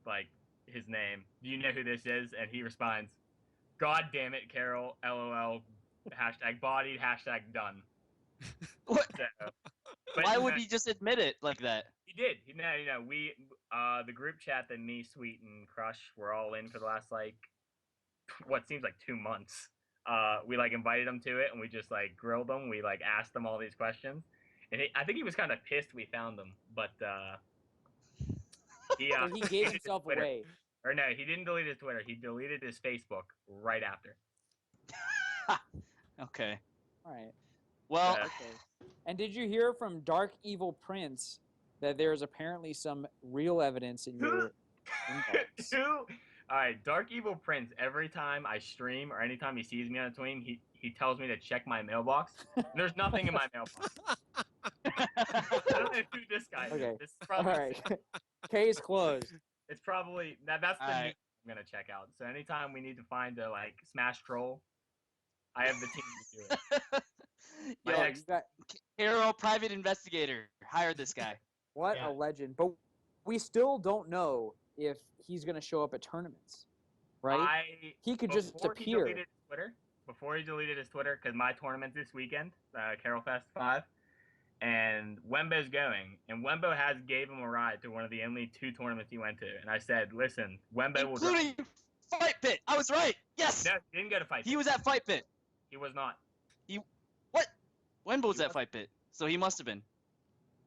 like his name. Do you know who this is?" And he responds, "God damn it, Carol. LOL. Hashtag bodied. Hashtag done." What? So, but Why would he just admit it like that? He did. We the group chat that me, Sweet, and Crush were all in for the last like what seems like 2 months. We like invited him to it, and we just like grilled him. We like asked him all these questions, and I think he was kind of pissed we found him, but he He gave himself Twitter. away. Or no, he didn't delete his Twitter. He deleted his Facebook right after. Okay. All right. Well, Okay. And did you hear from Dark Evil Prince that there is apparently some real evidence in your inbox? All right, Dark Evil Prince. Every time I stream or anytime he sees me on a stream, he tells me to check my mailbox. There's nothing in my mailbox. I don't know who this guy is. Okay. It's All probably, right. Case closed. It's probably that's the All right. news I'm gonna check out. So anytime we need to find a like Smash troll, I have the team to do it. My yo, next- You got, Hero private investigator. Hire this guy. what Yeah. a legend. But we still don't know if he's going to show up at tournaments, right? He could just appear. Before he deleted his Twitter, because my tournament's this weekend, Carol Fest 5, and Wembo's going, and Wembo gave him a ride to one of the only 2 tournaments he went to, and I said, listen, Wembo will drive. Including Fight Pit. I was right. Yes. No, he didn't go to Fight Pit. He was at Fight Pit. He was not. What? When was He at Fight Pit? So he must have been.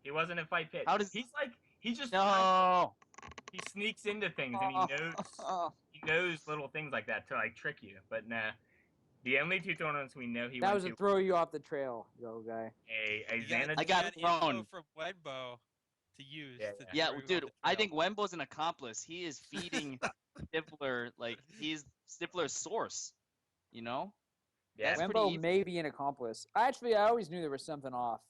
He wasn't in Fight Pit. How does- he just No. he sneaks into things and he knows little things like that to like trick you. But nah, the only 2 tournaments we know he That went was to to throw you off the trail, yo guy. a You got- Xanadu. I got you got thrown. info from Wenbo to use. Yeah, to Yeah, throw you dude, off the I trail. think Wembo's an accomplice. He is feeding Stiffler, like, he's Stifler's source. You know? Yeah, That's pretty Wembo easy. may be an accomplice. Actually, I always knew there was something off.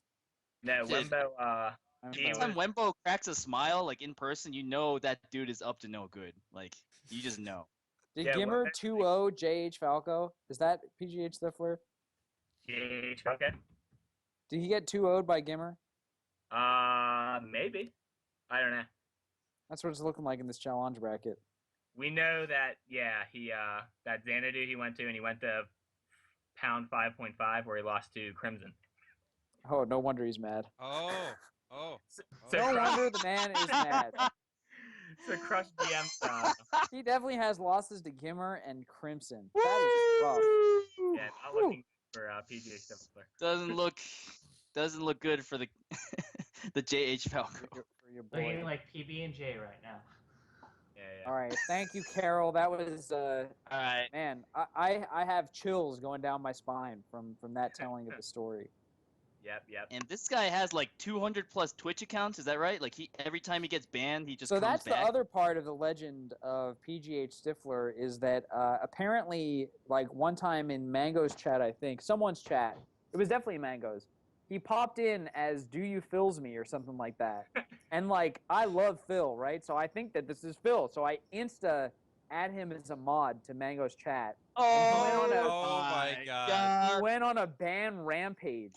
no, Dude. Wembo. Anytime Wembo cracks a smile, like in person, you know that dude is up to no good. Like, you just know. Did Gimmer 2-0 JH Falco? Is that PGH Stiffler? JH Falco? Did he get 2-0'd by Gimmer? Maybe. I don't know. That's what it's looking like in this challenge bracket. We know that, he that Xanadu he went to, and he went to pound 5.5 where he lost to Crimson. Oh, no wonder he's mad. So no wonder the man is mad. So Crush DM. He definitely has losses to Gimmer and Crimson. That is rough. Yeah, not looking for PGH Stiffler. Doesn't look good for the the JH Falco. For your boy. Looking like PB and J right now. Yeah. All right, thank you, Carol. That was all right. Man, I have chills going down my spine from that telling of the story. Yep. And this guy has like 200 plus Twitch accounts. Is that right? Like every time he gets banned, he just so comes that's back. The other part of the legend of PGH Stiffler is that apparently, like one time in Mango's chat, I think someone's chat, it was definitely Mango's. He popped in as "Do you Phil's me" or something like that, and like I love Phil, right? So I think that this is Phil. So I add him as a mod to Mango's chat. Oh my God! He went on a ban rampage,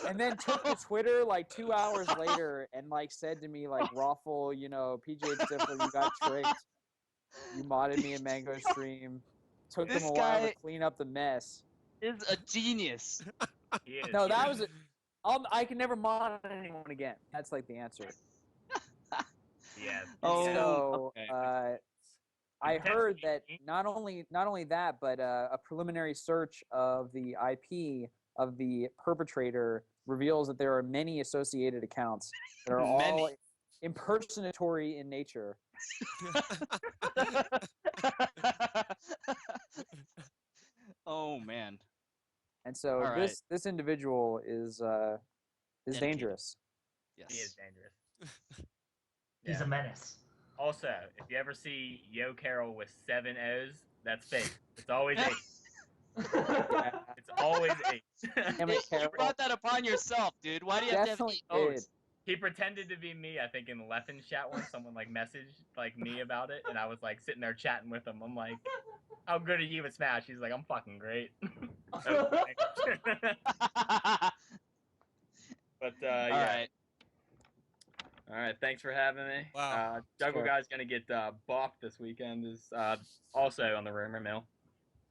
and then took to Twitter like 2 hours later and like said to me like, "Raffle, PGH Stiffler, you got tricked. You modded me in Mango's stream. Took them a while to clean up the mess." Is a genius. No, that was it. I can never mod anyone again. That's like the answer. Yeah. So okay. I heard that not only that, but a preliminary search of the IP of the perpetrator reveals that there are many associated accounts that are all impersonatory in nature. Oh man. And so this individual is dangerous. Yes. He is dangerous. He's a menace. Also, if you ever see Yo Carol with 7 O's, that's fake. It's always 8. It's always 8. You brought that upon yourself, dude. Why do you have to have 8 O's? He pretended to be me, I think, in Leffen's chat once. Someone like messaged like me about it, and I was like sitting there chatting with him. I'm like, "How good are you at Smash?" He's like, "I'm fucking great." But yeah. All right, thanks for having me. Wow. Juggle Guy's gonna get balked this weekend. Is also on the rumor mill.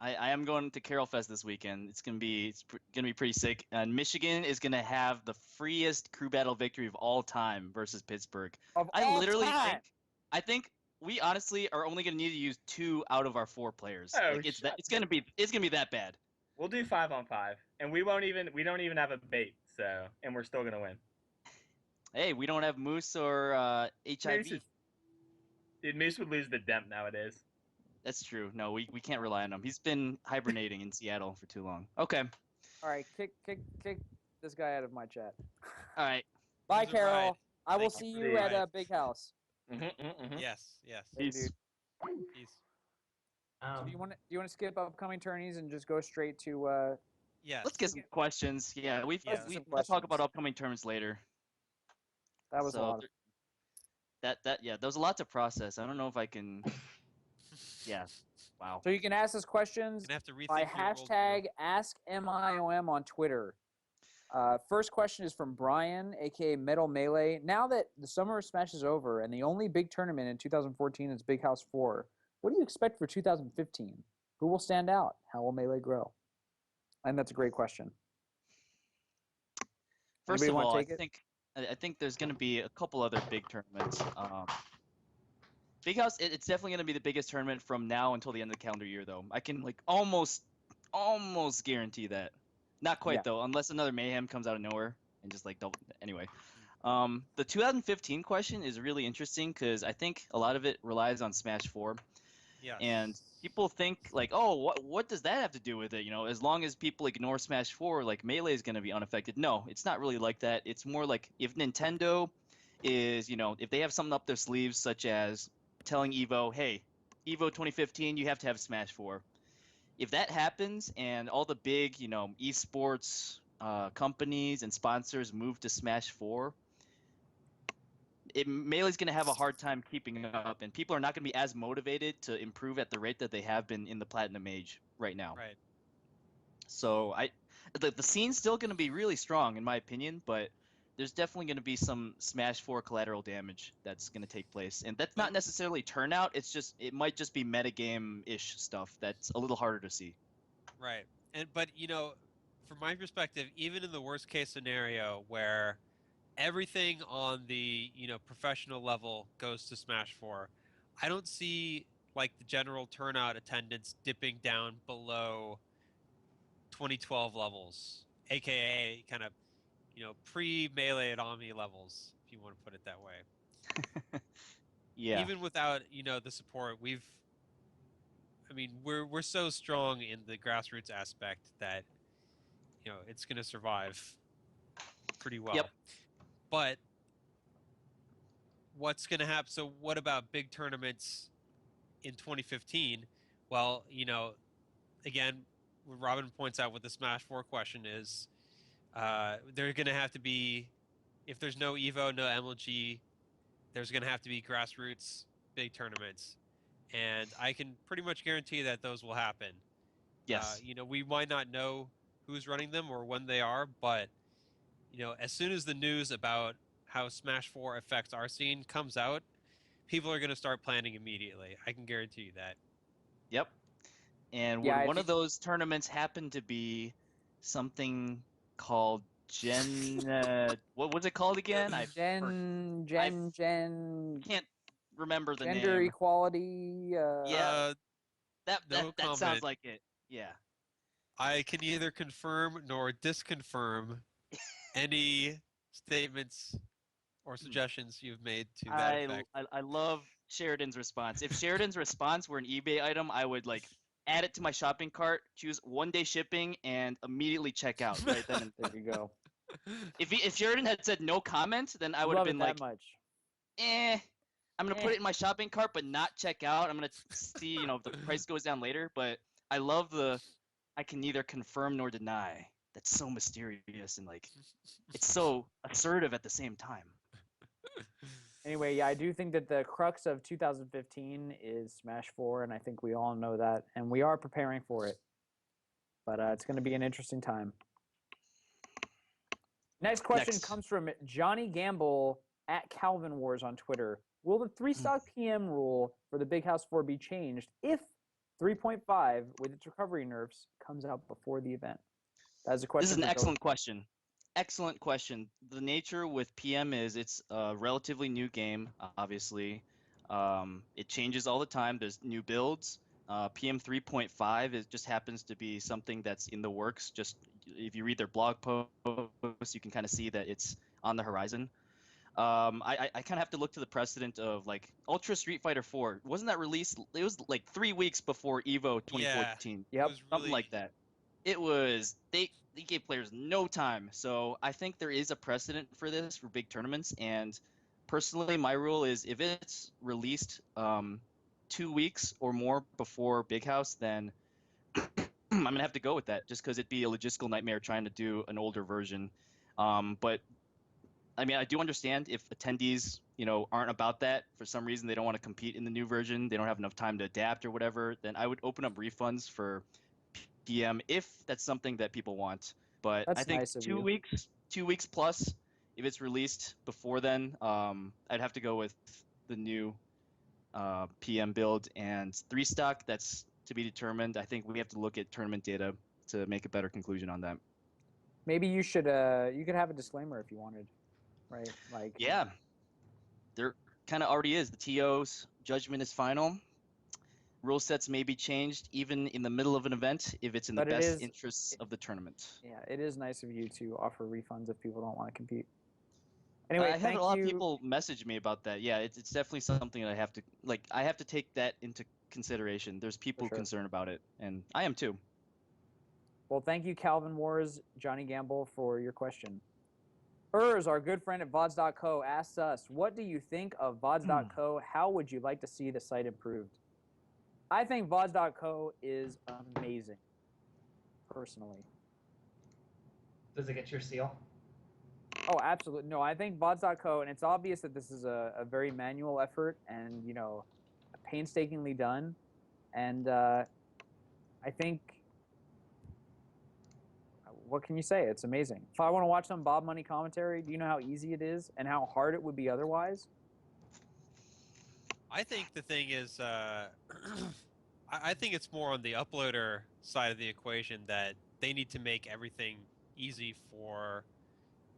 I am going to Carol Fest this weekend. It's gonna be pretty sick. And Michigan is gonna have the freest crew battle victory of all time versus Pittsburgh. I think we honestly are only gonna need to use 2 out of our 4 players. It's gonna be that bad. We'll do 5-on-5, and we don't even have a bait. So, and we're still gonna win. Hey, we don't have Moose or HIV. Dude, Moose would lose the Demp nowadays. That's true. No, we can't rely on him. He's been hibernating in Seattle for too long. Okay. All right, kick this guy out of my chat. All right. Bye, Carol. I will see you at Big House. Yes. Peace. Peace. So do you want to skip upcoming tourneys and just go straight to? Yes. Let's get some questions. Yeah, we'll talk about upcoming tournaments later. That was a lot. There was a lot to process. I don't know if I can. Yeah. Wow. So you can ask us questions by hashtag #AskMIOM on Twitter. First question is from Brian, aka Metal Melee. Now that the Summer of Smash is over and the only big tournament in 2014 is Big House 4, what do you expect for 2015? Who will stand out? How will Melee grow? And that's a great question. First of all, I think there's going to be a couple other big tournaments. Big House, it's definitely going to be the biggest tournament from now until the end of the calendar year, though. I can almost guarantee that. Not quite though, unless another Mayhem comes out of nowhere and just double. Anyway, the 2015 question is really interesting because I think a lot of it relies on Smash 4. Yeah. And people think oh, what does that have to do with it? As long as people ignore Smash 4, Melee is going to be unaffected. No, it's not really like that. It's more like if Nintendo is, if they have something up their sleeves, such as telling Evo, hey, Evo 2015, you have to have Smash 4. If that happens and all the big, esports companies and sponsors move to Smash 4, Melee's going to have a hard time keeping up, and people are not going to be as motivated to improve at the rate that they have been in the Platinum Age right now. Right. So the scene's still going to be really strong, in my opinion, but there's definitely going to be some Smash 4 collateral damage that's going to take place. And that's not necessarily turnout, it might just be metagame-ish stuff that's a little harder to see. Right. But from my perspective, even in the worst case scenario where everything on the professional level goes to Smash 4, I don't see like the general turnout attendance dipping down below 2012 levels, aka kind of pre-Melee at Omni levels, if you want to put it that way. Yeah. Even without the support, we're so strong in the grassroots aspect that it's going to survive pretty well. Yep. But what's going to happen? So what about big tournaments in 2015? Well, again, what Robin points out with the Smash 4 question is they're going to have to be, if there's no EVO, no MLG, there's going to have to be grassroots big tournaments. And I can pretty much guarantee that those will happen. Yes. We might not know who's running them or when they are, but as soon as the news about how Smash 4 affects our scene comes out, people are going to start planning immediately. I can guarantee you that. Yep. And Yeah, would one of those tournaments happen to be something called what was it called again? I can't remember the gender name. equality. Yeah. That comment. sounds like it. Yeah. I can neither confirm nor disconfirm any statements or suggestions you've made to that effect. I love Sheridan's response. If Sheridan's response were an eBay item, I would add it to my shopping cart, choose 1-day shipping, and immediately check out right then and there you go. If Sheridan had said no comment, then I would have been that much. I'm gonna put it in my shopping cart, but not check out. I'm gonna see, if the price goes down later. But I love I can neither confirm nor deny. That's so mysterious and it's so assertive at the same time. Anyway, yeah, I do think that the crux of 2015 is Smash 4, and I think we all know that, and we are preparing for it. But it's going to be an interesting time. Next question comes from Johnny Gamble at Calvin Wars on Twitter. Will the 3-stock PM rule for the Big House 4 be changed if 3.5 with its recovery nerfs comes out before the event? That's a question. This is an excellent question. Excellent question. The nature with PM is it's a relatively new game, obviously. It changes all the time. There's new builds. PM 3.5 just happens to be something that's in the works. Just if you read their blog posts, you can kind of see that it's on the horizon. I kind of have to look to the precedent of Ultra Street Fighter 4. Wasn't that released? It was 3 weeks before EVO 2014. Yeah, yep, something like that. It was they gave players no time. So I think there is a precedent for this for big tournaments. And personally, my rule is if it's released 2 weeks or more before Big House, then I'm gonna have to go with that, just because it'd be a logistical nightmare trying to do an older version. But I mean, I do understand if attendees, aren't about that for some reason. They don't want to compete in the new version. They don't have enough time to adapt or whatever. Then I would open up refunds for PM if that's something that people want. But that's I think nice of 2 weeks, 2 weeks plus, if it's released before then, I'd have to go with the new PM build. And 3-stock, that's to be determined. I think we have to look at tournament data to make a better conclusion on that. Maybe you could have a disclaimer if you wanted, right? Yeah, there kind of already is. The TO's judgment is final. Rule sets may be changed even in the middle of an event if it's in the best interests of the tournament. Yeah, it is nice of you to offer refunds if people don't want to compete. Anyway, I had a lot of people message me about that. Yeah, it's definitely something that I have to take that into consideration. There's people concerned about it, and I am too. Well, thank you, Calvin Wars, Johnny Gamble, for your question. Our good friend at VODs.co, asks us, what do you think of VODs.co? How would you like to see the site improved? I think VODs.co is amazing, personally. Does it get your seal? Oh, absolutely. No, I think VODs.co, and it's obvious that this is a very manual effort and, painstakingly done. And I think, what can you say? It's amazing. If I want to watch some Bob Money commentary, do you know how easy it is and how hard it would be otherwise? I think the thing is, I think it's more on the uploader side of the equation that they need to make everything easy for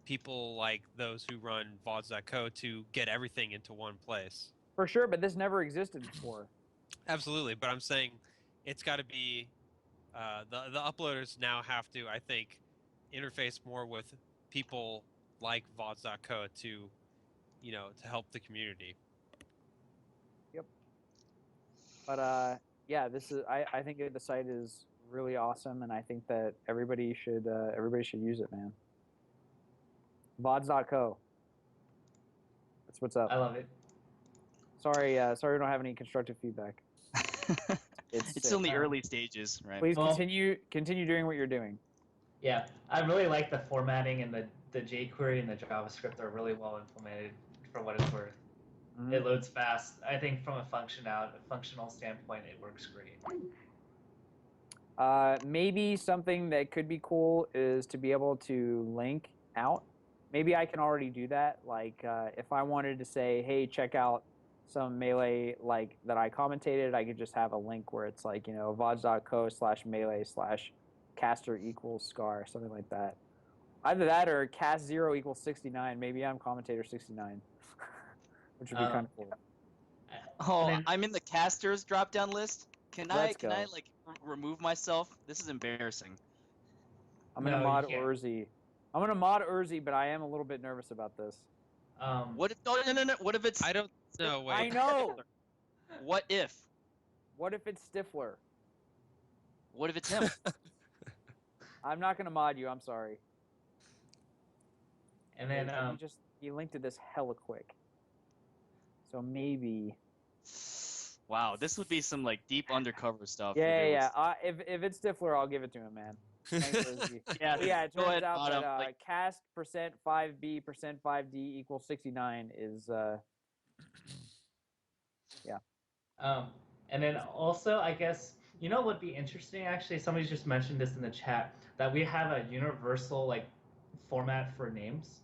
people like those who run VODs.co to get everything into one place. For sure, but this never existed before. Absolutely, but I'm saying it's got to be the uploaders now have to, I think, interface more with people like VODs.co to help the community. Yep. But yeah, this is I think the site is really awesome, and I think that everybody should use it, man. VODs.co. That's what's up. I love it. Sorry, we don't have any constructive feedback. It's still in the early stages, right? Please continue doing what you're doing. Yeah, I really like the formatting, and the jQuery and the JavaScript are really well implemented for what it's worth. Mm-hmm. It loads fast. I think from a functional standpoint, it works great. Maybe something that could be cool is to be able to link out. Maybe I can already do that. Like if I wanted to say, hey, check out some Melee like that I commentated, I could just have a link where it's like, vods.co/melee/caster equals Scar, something like that. Either that or cast 0 equals 69. Maybe I'm commentator 69, which would be kind of cool. Oh, I'm in the casters drop-down list. Can I like remove myself? This is embarrassing. I'm gonna mod Urzi. I'm gonna mod Urzi, but I am a little bit nervous about this. What if no? What if it's? I don't know. Wait. I know. What if? What if it's Stiffler? What if it's him? I'm not gonna mod you. I'm sorry. And then he linked to this hella quick. So maybe. Wow, this would be some like deep undercover stuff. Yeah. If it's Stiffler, I'll give it to him, man. Thanks, yeah, it turns out that cast %5B %5D equals 69 is yeah. And then also, I guess, what would be interesting, actually, somebody just mentioned this in the chat, that we have a universal like format for names,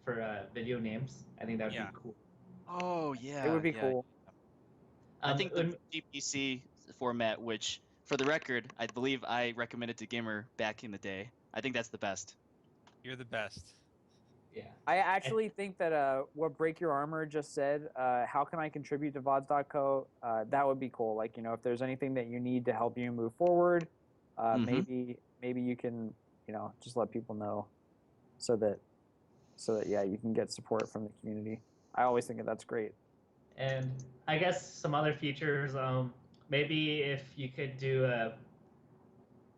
for video names. I think that would be cool. Oh yeah, it would be cool. I think the GPC format, which for the record, I believe I recommended to Gamer back in the day. I think that's the best. You're the best. Yeah. I actually think that what Break Your Armor just said, how can I contribute to VODs.co? That would be cool. Like, if there's anything that you need to help you move forward, maybe you can, just let people know so that yeah, you can get support from the community. I always think that's great. And I guess some other features, maybe if you could do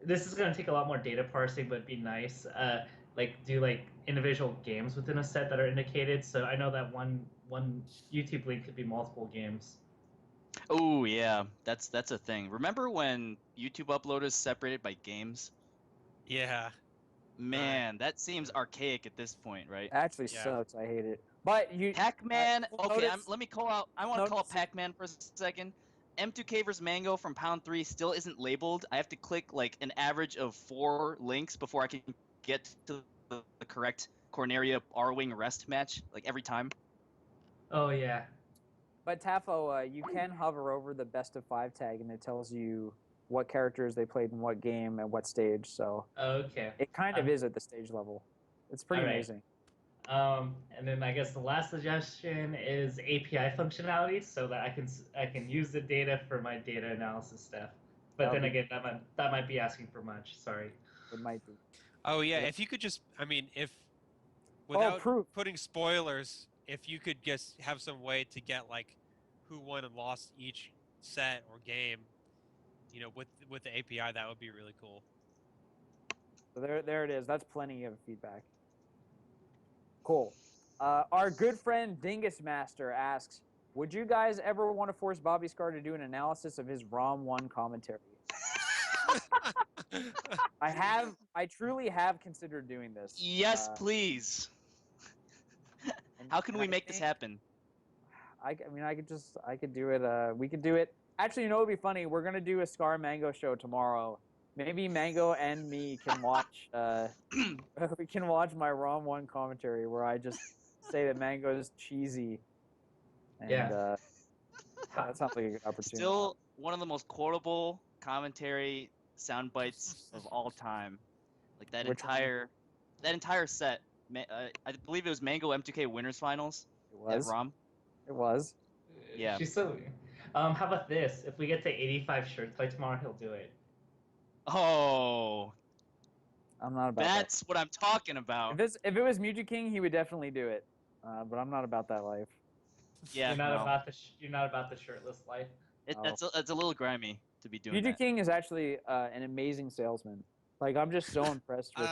this is going to take a lot more data parsing, but it'd be nice, do individual games within a set that are indicated. So I know that one YouTube link could be multiple games. Oh yeah, that's a thing. Remember when YouTube uploaders separated by games? Yeah. Man, that seems archaic at this point, right? Actually sucks. I hate it. But Pac-Man. Okay, let me call out. I want to call Pac-Man for a second. M2K vs Mango from Pound 3 still isn't labeled. I have to click like an average of 4 links before I can get to the correct Corneria R-Wing rest match, like every time. Oh yeah. But Tafo, you can hover over the best of 5 tag, and it tells you what characters they played in what game and what stage. So okay, it kind of is at the stage level. It's pretty amazing. And then I guess the last suggestion is API functionality, so that I can use the data for my data analysis stuff. But then again, that might be asking for much. Sorry. It might be. Oh yeah, if you could just, if without putting spoilers, if you could just have some way to get like who won and lost each set or game, with the API, that would be really cool. So there it is. That's plenty of feedback. Cool. Our good friend Dingus Master asks, would you guys ever want to force Bobby Scar to do an analysis of his ROM 1 commentary? I truly have considered doing this. Yes, please. How can we make this happen? I mean, I could do it. We could do it. Actually, you know what would be funny? We're gonna do a Scar Mango show tomorrow. Maybe Mango and me can watch. We can watch my ROM 1 commentary where I just say that Mango is cheesy. And, Yeah. that sounds like a good opportunity. Still one of the most quotable commentary sound bites of all time. Like that entire set. I believe it was Mango M2K Winners Finals. It was. At ROM. It was. Yeah. She's so weird. How about this? If we get to 85 shirts by tomorrow, he'll do it. Oh. I'm not about That's what I'm talking about. If it was Muji King, he would definitely do it. But I'm not about that life. Yeah. You're not about the shirtless life. That's a little grimy to be doing Muji that. King is actually an amazing salesman. Like, I'm just so impressed with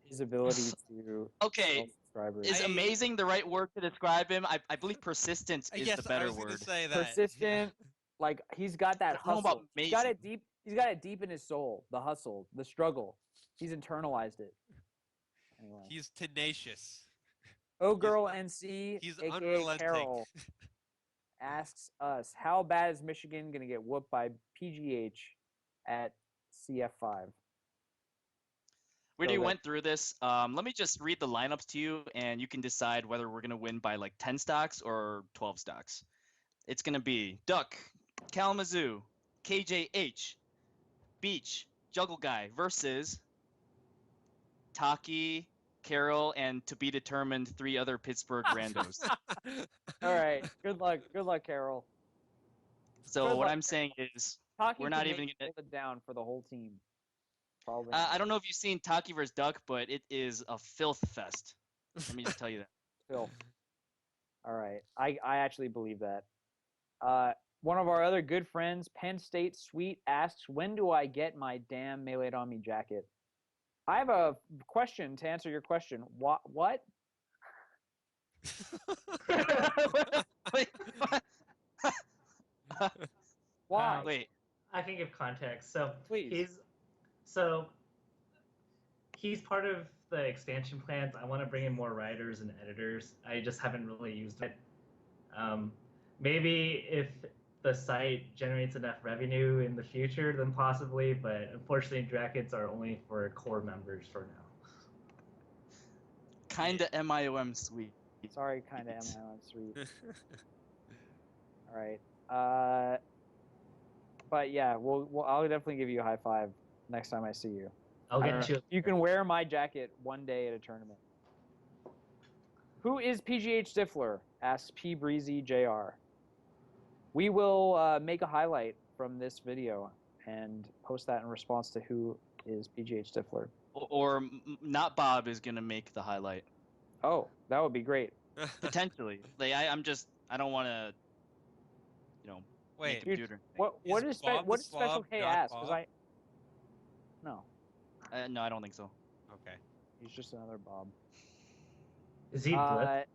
his ability to Okay. sell subscribers. Is amazing the right word to describe him? I believe persistence is the better I was word. gonna say that. Persistent. Like, he's got that I don't know about hustle. He's got amazing. it deep in his soul. The hustle, the struggle. He's internalized it. Anyway. He's tenacious. Oh Girl NC, He's aka unrelenting. Carol, asks us, how bad is Michigan going to get whooped by PGH at CF5? We already went through this. Let me just read the lineups to you, and you can decide whether we're going to win by like 10 stocks or 12 stocks. It's going to be Duck, Kalamazoo, KJH, Beach, Juggle Guy versus Taki, Carol, and to be determined 3 other Pittsburgh randos. All right. Good luck, Carol. So Good what luck, I'm saying is, Taki we're not could even maybe gonna. hold it down for the whole team. Probably. I don't know if you've seen Taki vs. Duck, but it is a filth fest. Let me just tell you that. Phil. All right. I actually believe that. One of our other good friends, Penn State Sweet, asks, when do I get my damn Melee It On Me jacket? I have a question to answer your question. What? Wait, Why? wait. I can give context. So Please. he's part of the expansion plans. I want to bring in more writers and editors. I just haven't really used it. Maybe if the site generates enough revenue in the future, then possibly. But unfortunately, jackets are only for core members for now. Kinda MIOM sweet. Sorry, kind of MIOM sweet. All right. But yeah, I'll definitely give you a high five next time I see you. I'll get you. You can wear my jacket one day at a tournament. Who is PGH Stiffler? Asks P Breezy JR. We will make a highlight from this video and post that in response to who is PGH Stiffler. Or not Bob is gonna make the highlight. Oh, that would be great. Potentially. Like I don't want to, Wait, computer. What is Bob what the did Special Slob K not ask? Because Bob? no, No, I don't think so. Okay. he's just another Bob. Is he Blip?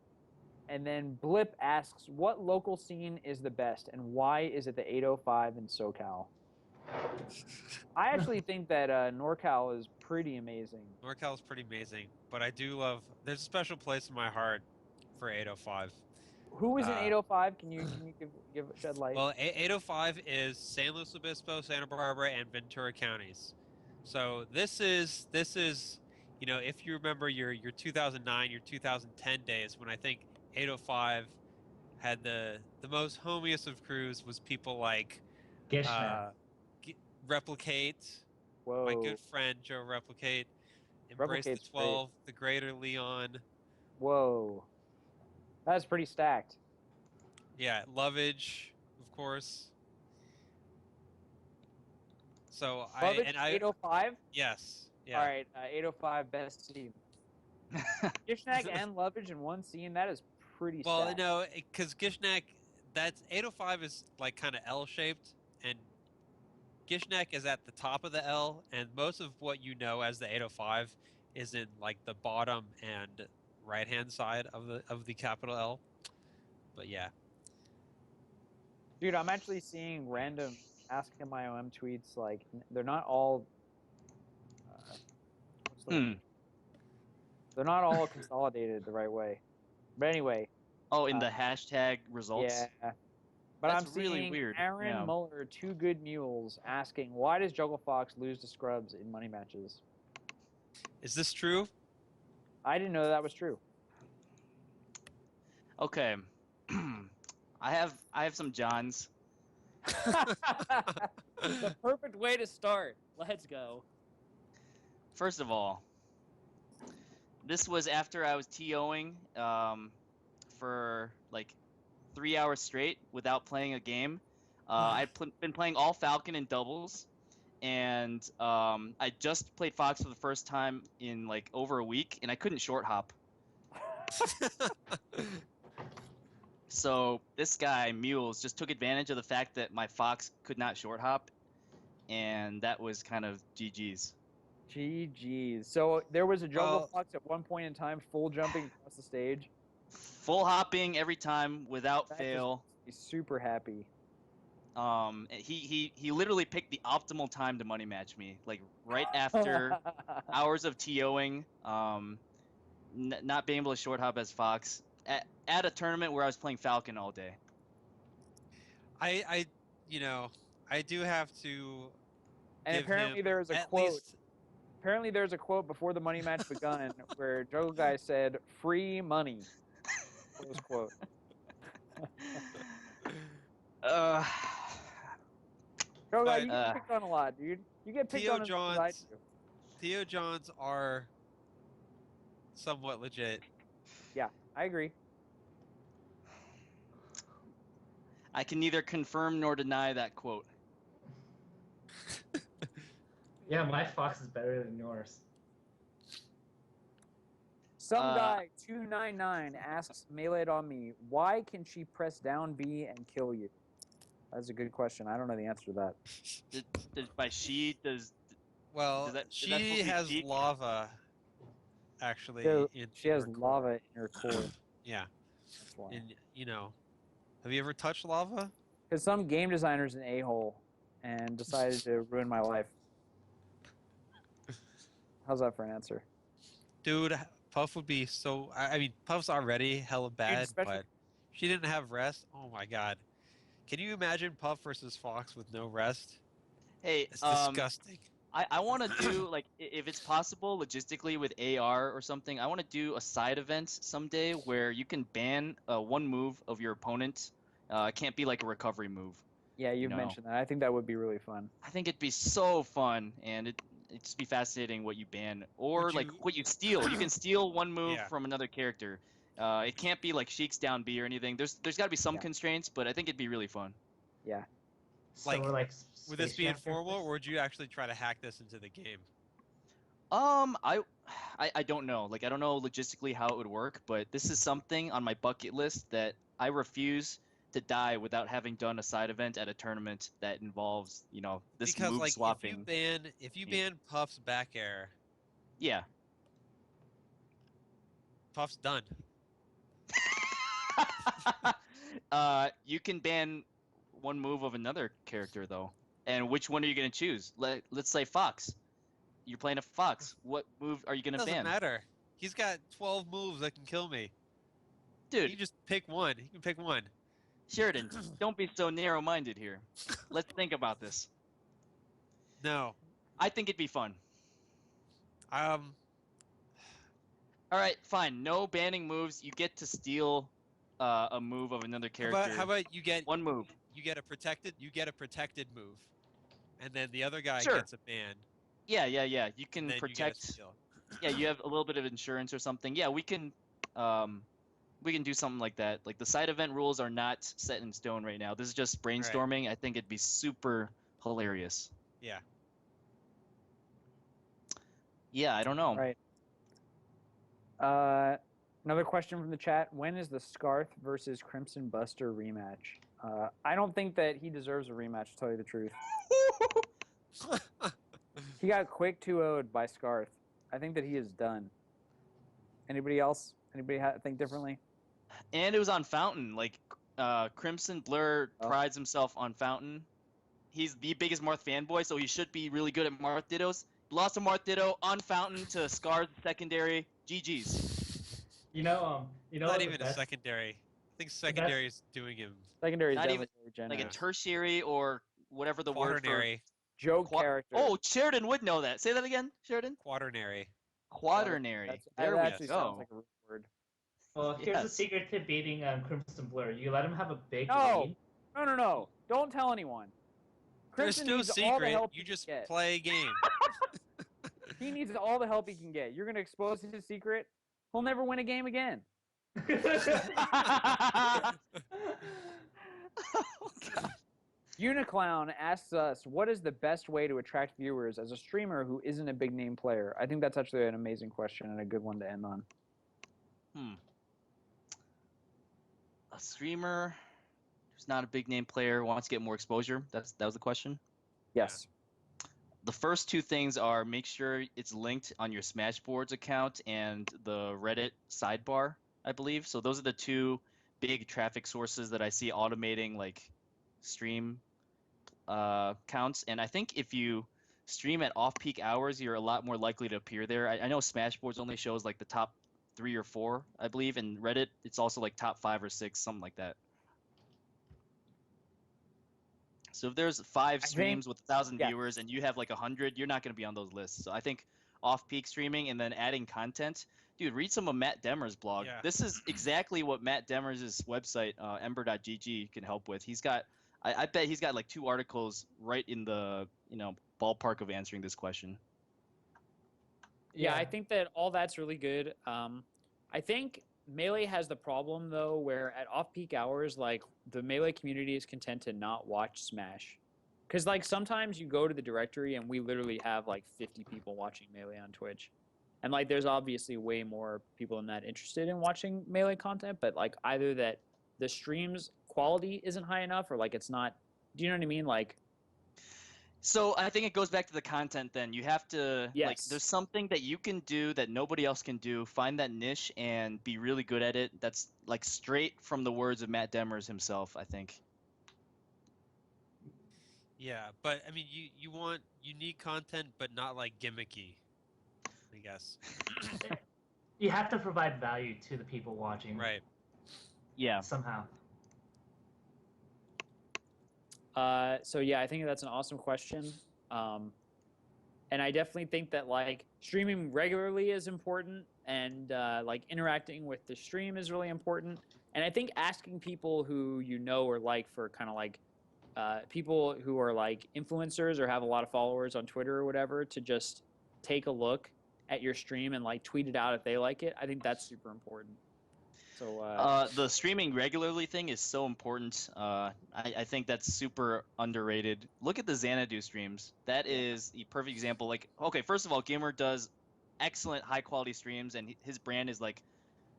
And then Blip asks, what local scene is the best, and why is it the 805 in SoCal? I actually think that NorCal is pretty amazing. NorCal is pretty amazing, but I do love. There's a special place in my heart for 805. Who is in 805? Can you give shed light? Well, 805 is San Luis Obispo, Santa Barbara, and Ventura counties. So this is if you remember your 2009, your 2010 days when I think 805 had the most homiest of crews was people like Replicate, Whoa. my good friend Joe Replicate, Embrace the Replicate's 12, the Greater Leon. Whoa. That's pretty stacked. Yeah, Lovage, of course. So Lovage, 805? Yes. Yeah. All right, 805 best scene. Gishnak and Lovage in one scene, that is pretty stacked. Well, no, because Gishnak, that's 805 is like kind of L-shaped, and Gishnak is at the top of the L, and most of what you know as the 805 is in like the bottom and right-hand side of the capital L. But yeah. Dude, I'm actually seeing random Ask MIOM tweets, like, they're not all honestly. They're not all consolidated the right way. But anyway. Oh, in the hashtag results? Yeah. But That's I'm really seeing weird. Aaron Yeah. Muller, Two Good Mules, asking, why does Juggle Fox lose to Scrubs in money matches? Is this true? I didn't know that was true. Okay. I have some Johns. The perfect way to start. Let's go. First of all, this was after I was TOing for like 3 hours straight without playing a game. I'd been playing all Falcon in doubles, and I just played Fox for the first time in like over a week, and I couldn't short hop. So this guy, Mules, just took advantage of the fact that my Fox could not short hop, and that was kind of GG's. GG's. So there was a Juggle Well- Fox at one point in time, full jumping across the stage. Full hopping every time without That fail. He's super happy. He literally picked the optimal time to money match me, like right after hours of TOing, not being able to short hop as Fox at a tournament where I was playing Falcon all day. I do have to. And give apparently him there's a at quote. least- Apparently there's a quote before the money match begun where Juggle Guy said, "Free money." Close quote. Juggle Guy, you get picked on a lot, dude. You get picked on as much as I do. Theo Johns are somewhat legit. Yeah, I agree. I can neither confirm nor deny that quote. Yeah, my Fox is better than yours. Some guy 299 asks Melee It On Me, why can she press down B and kill you? That's a good question. I don't know the answer to that. By she does. Well, Is that she supposed to be has cheat? lava. Actually, So, in she has her core. lava in her core. Yeah, That's why. and have you ever touched lava? Because some game designer's an a-hole and decided to ruin my life. How's that for an answer? Dude, Puff would be so. I mean, Puff's already hella bad, especially- but she didn't have rest. Oh my god. Can you imagine Puff versus Fox with no rest? Hey, It's disgusting. I want to do, like, if it's possible logistically with AR or something, I want to do a side event someday where you can ban one move of your opponent. It can't be like a recovery move. Yeah, you've No. mentioned that. I think that would be really fun. I think it'd be so fun, and it'd just be fascinating what you ban or Would like you- what you steal. You can steal one move Yeah. from another character. It can't be like Sheik's down B or anything. There's got to be some Yeah. constraints, but I think it'd be really fun. Yeah. So Like, we're like Would this Space be Jam informal, characters? or would you actually try to hack this into the game? I don't know. Like, I don't know logistically how it would work, but this is something on my bucket list that I refuse to die without having done a side event at a tournament that involves, this Because move like swapping. if you Yeah. ban Puff's back air, Yeah. Puff's done. You can ban one move of another character though. And which one are you gonna choose? Let's say Fox. You're playing a Fox. What move are you gonna Doesn't ban? matter. He's got 12 moves that can kill me. Dude, You just pick one. He can pick one. Sheridan, don't be so narrow-minded here. Let's think about this. No. I think it'd be fun. All right, fine. No banning moves. You get to steal a move of another character. How about you get one move? You get a protected move, and then the other guy Sure. gets a ban. Yeah. You And can then protect. You get a steal. Yeah, you have a little bit of insurance or something. Yeah, we can do something like that. Like the side event rules are not set in stone right now. This is just brainstorming. I think it'd be super hilarious. Yeah. Yeah, I don't know. Right. Another question from the chat. When is the Scarth versus Crimson Buster rematch? I don't think that he deserves a rematch, to tell you the truth. He got quick 2-0'd by Scarth. I think that he is done. Anybody else? Anybody think differently? And it was on Fountain. Like, Crimson Blur prides himself on Fountain. He's the biggest Marth fanboy, so he should be really good at Marth Dittos. Blossom Ditto on Fountain to Scar's secondary. GG's. Not Not even a secondary. I think secondary is doing him. Secondary is Not definitely even very like a generous. tertiary or whatever the word for. Quaternary. Joke character. Oh, Sheridan would know that. Say that again, Sheridan. Quaternary. Quaternary. There that we actually sounds go. like a real word. Well, here's the Yes. secret to beating Crimson Blur. You let him have a big No. lead. No. Don't tell anyone. There's Crimson no needs all the secret. help You he just can get. play a game. He needs all the help he can get. You're going to expose his secret. He'll never win a game again. Oh, God. Uniclown asks us, what is the best way to attract viewers as a streamer who isn't a big name player? I think that's actually an amazing question and a good one to end on. A streamer who's not a big name player wants to get more exposure. That was the question. Yes. The first two things are make sure it's linked on your Smashboards account and the Reddit sidebar, I believe. So those are the two big traffic sources that I see automating like stream counts. And I think if you stream at off-peak hours, you're a lot more likely to appear there. I know Smashboards only shows like the top 3 or 4, I believe, and Reddit it's also like top 5 or 6, something like that. So if there's 5 streams with 1,000 viewers and you have like 100, you're not going to be on those lists. So I think off-peak streaming and then adding content. Dude, read some of Matt Demmer's blog. Yeah. This is exactly what Matt Demmer's website, ember.gg, can help with. He's got, I bet he's got like 2 articles right in the ballpark of answering this question. Yeah, I think that all that's really good. I think Melee has the problem though, where at off-peak hours, like the Melee community is content to not watch Smash, because like sometimes you go to the directory and we literally have like 50 people watching Melee on Twitch, and like there's obviously way more people than that interested in watching Melee content, but like either that the stream's quality isn't high enough or like it's not. Do you know what I mean? Like. So I think it goes back to the content then. You have to, like, there's something that you can do that nobody else can do. Find that niche and be really good at it. That's, like, straight from the words of Matt Demers himself, I think. Yeah, but, I mean, you want unique content, but not, like, gimmicky, I guess. You have to provide value to the people watching. Right. Yeah. Somehow. So yeah, I think that's an awesome question. And I definitely think that like streaming regularly is important, and like interacting with the stream is really important. And I think asking people who you know or like for kind of like people who are like influencers or have a lot of followers on Twitter or whatever to just take a look at your stream and like tweet it out if they like it. I think that's super important. So the streaming regularly thing is so important. I think that's super underrated. Look at the Xanadu streams. That is the perfect example. Like, okay, first of all, Gamer does excellent high quality streams, and his brand is like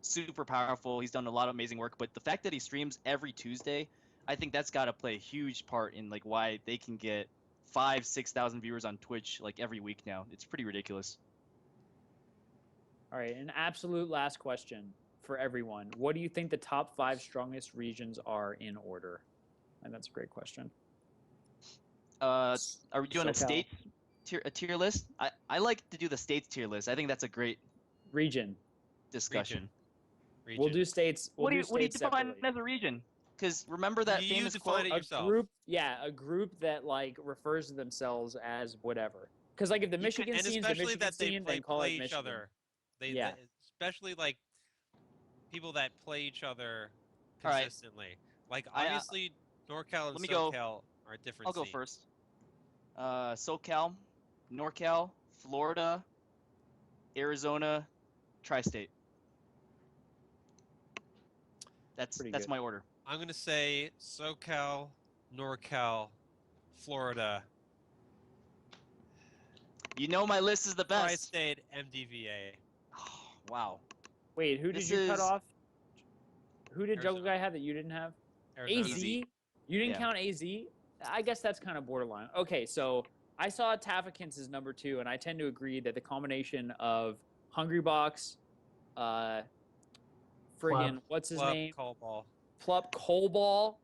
super powerful. He's done a lot of amazing work. But the fact that he streams every Tuesday, I think that's got to play a huge part in like why they can get 5,000-6,000 viewers on Twitch like every week now. It's pretty ridiculous. All right, an absolute last question for everyone. What do you think the top 5 strongest regions are in order? And that's a great question. Are we doing a tier list? I like to do the states tier list. I think that's a great region discussion. Region. We'll do states. What do you define as a region? Because remember that famous quote? It yourself. A group that like refers to themselves as whatever. Because like if the Michigan scene's the Michigan scene, then call it Michigan. Other. They especially like people that play each other consistently. Like obviously NorCal and SoCal are different. I'll go first. SoCal, NorCal, Florida, Arizona, Tri-State. That's my order. I'm gonna say SoCal, NorCal, Florida. You know my list is the best. Tri-State, MDVA. Oh, wow. Wait, who did you cut off? Who did Juggle Guy have that you didn't have? Arizona. AZ? You didn't count AZ? I guess that's kind of borderline. Okay, so I saw Tafakins as number 2, and I tend to agree that the combination of Hungrybox, friggin' what's his name? Plup Colball.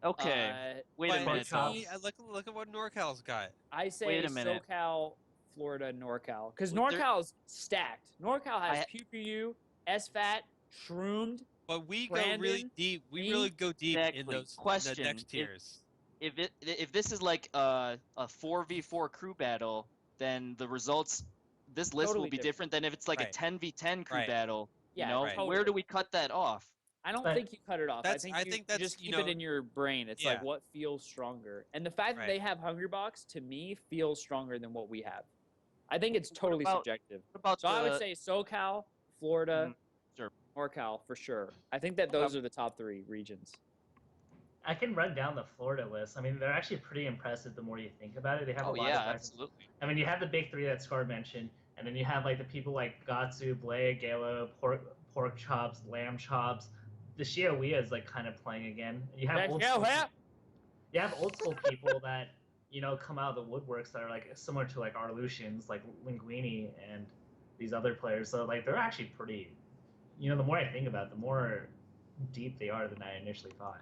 Okay. Wait a minute. Look at what NorCal's got. I say SoCal, Florida, and NorCal. Because Well, there- NorCal's stacked. NorCal has I- PPU, SFAT, Shroomed. But we go Brandon, really deep. We me? really go deep in Exactly. those in Question, the next tiers. If this is like a 4v4 crew battle, then the results, this list Totally will be different. different than if it's like Right. a 10v10 crew Right. battle. Yeah, You know, right. where do we cut that off? I don't But think you cut it off. that's- I I think think you that's, just you keep it know, in your brain. It's like yeah. what feels stronger. And the fact that Right. they have Hungrybox, to me, feels stronger than what we have. I think it's totally about- subjective. What about So I would the- say SoCal, Florida, Sure. NorCal for sure. I think that those are the top 3 regions. I can run down the Florida list. I mean, they're actually pretty impressive the more you think about it. They have a Oh lot yeah, of guys. absolutely. I mean, you have the big 3 that Scar mentioned, and then you have like the people like Gatsu, Blea, Galo, pork chops, lamb chops. The Shiawea is like kind of playing again. You have old school people that come out of the woodworks that are like similar to like our Lucians, like Linguini and these other players. So like they're actually pretty. The more I think about it, the more deep they are than I initially thought.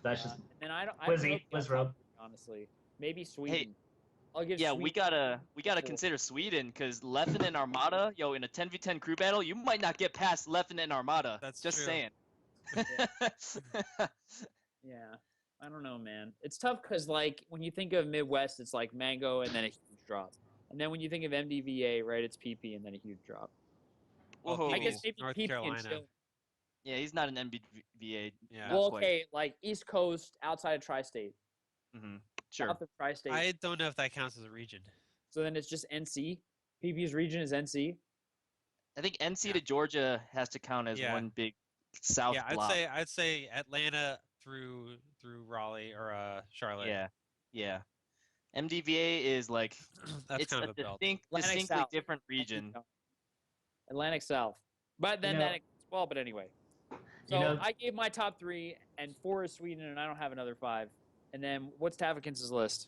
That's just And I don't know Wizzy, if you have Wizrobe. top 3, honestly. Maybe Sweden. I'll give Yeah, Sweden we gotta four. consider Sweden because Leffen and Armada, in a 10v10 crew battle, you might not get past Leffen and Armada. That's just true. saying. Yeah. I don't know, man. It's tough because, like, when you think of Midwest, it's like Mango and then a huge drop. And then when you think of MDVA, right, it's PP and then a huge drop. Whoa. I guess maybe North PP and Carolina. Chile. Yeah, he's not an MBVA. Yeah. not Well, quite. okay, like East Coast outside of Tri-State. Sure. South of Tri-State. I don't know if that counts as a region. So then it's just NC. PP's region is NC. I think NC Yeah. to Georgia has to count as Yeah. one big South Yeah, block. I'd say Atlanta through Raleigh or Charlotte. Yeah. MDVA is like That's it's kind a of a belt. Atlantic distinctly South. different region. Atlantic South. But then but anyway. So I gave my top 3, and 4 is Sweden, and I don't have another 5. And then what's Tavakins' list?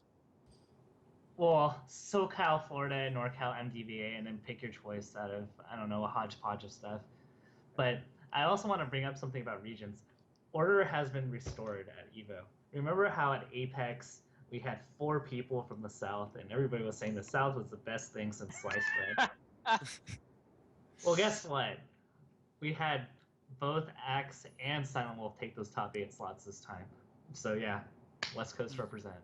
Well, SoCal, Florida, NorCal, MDVA, and then pick your choice out of, I don't know, a hodgepodge of stuff. But I also want to bring up something about regions. Order has been restored at EVO. Remember how at Apex we had 4 people from the South, and everybody was saying the South was the best thing since sliced bread? Well, guess what? We had both Axe and Silent Wolf take those top 8 slots this time. So yeah, West Coast represent.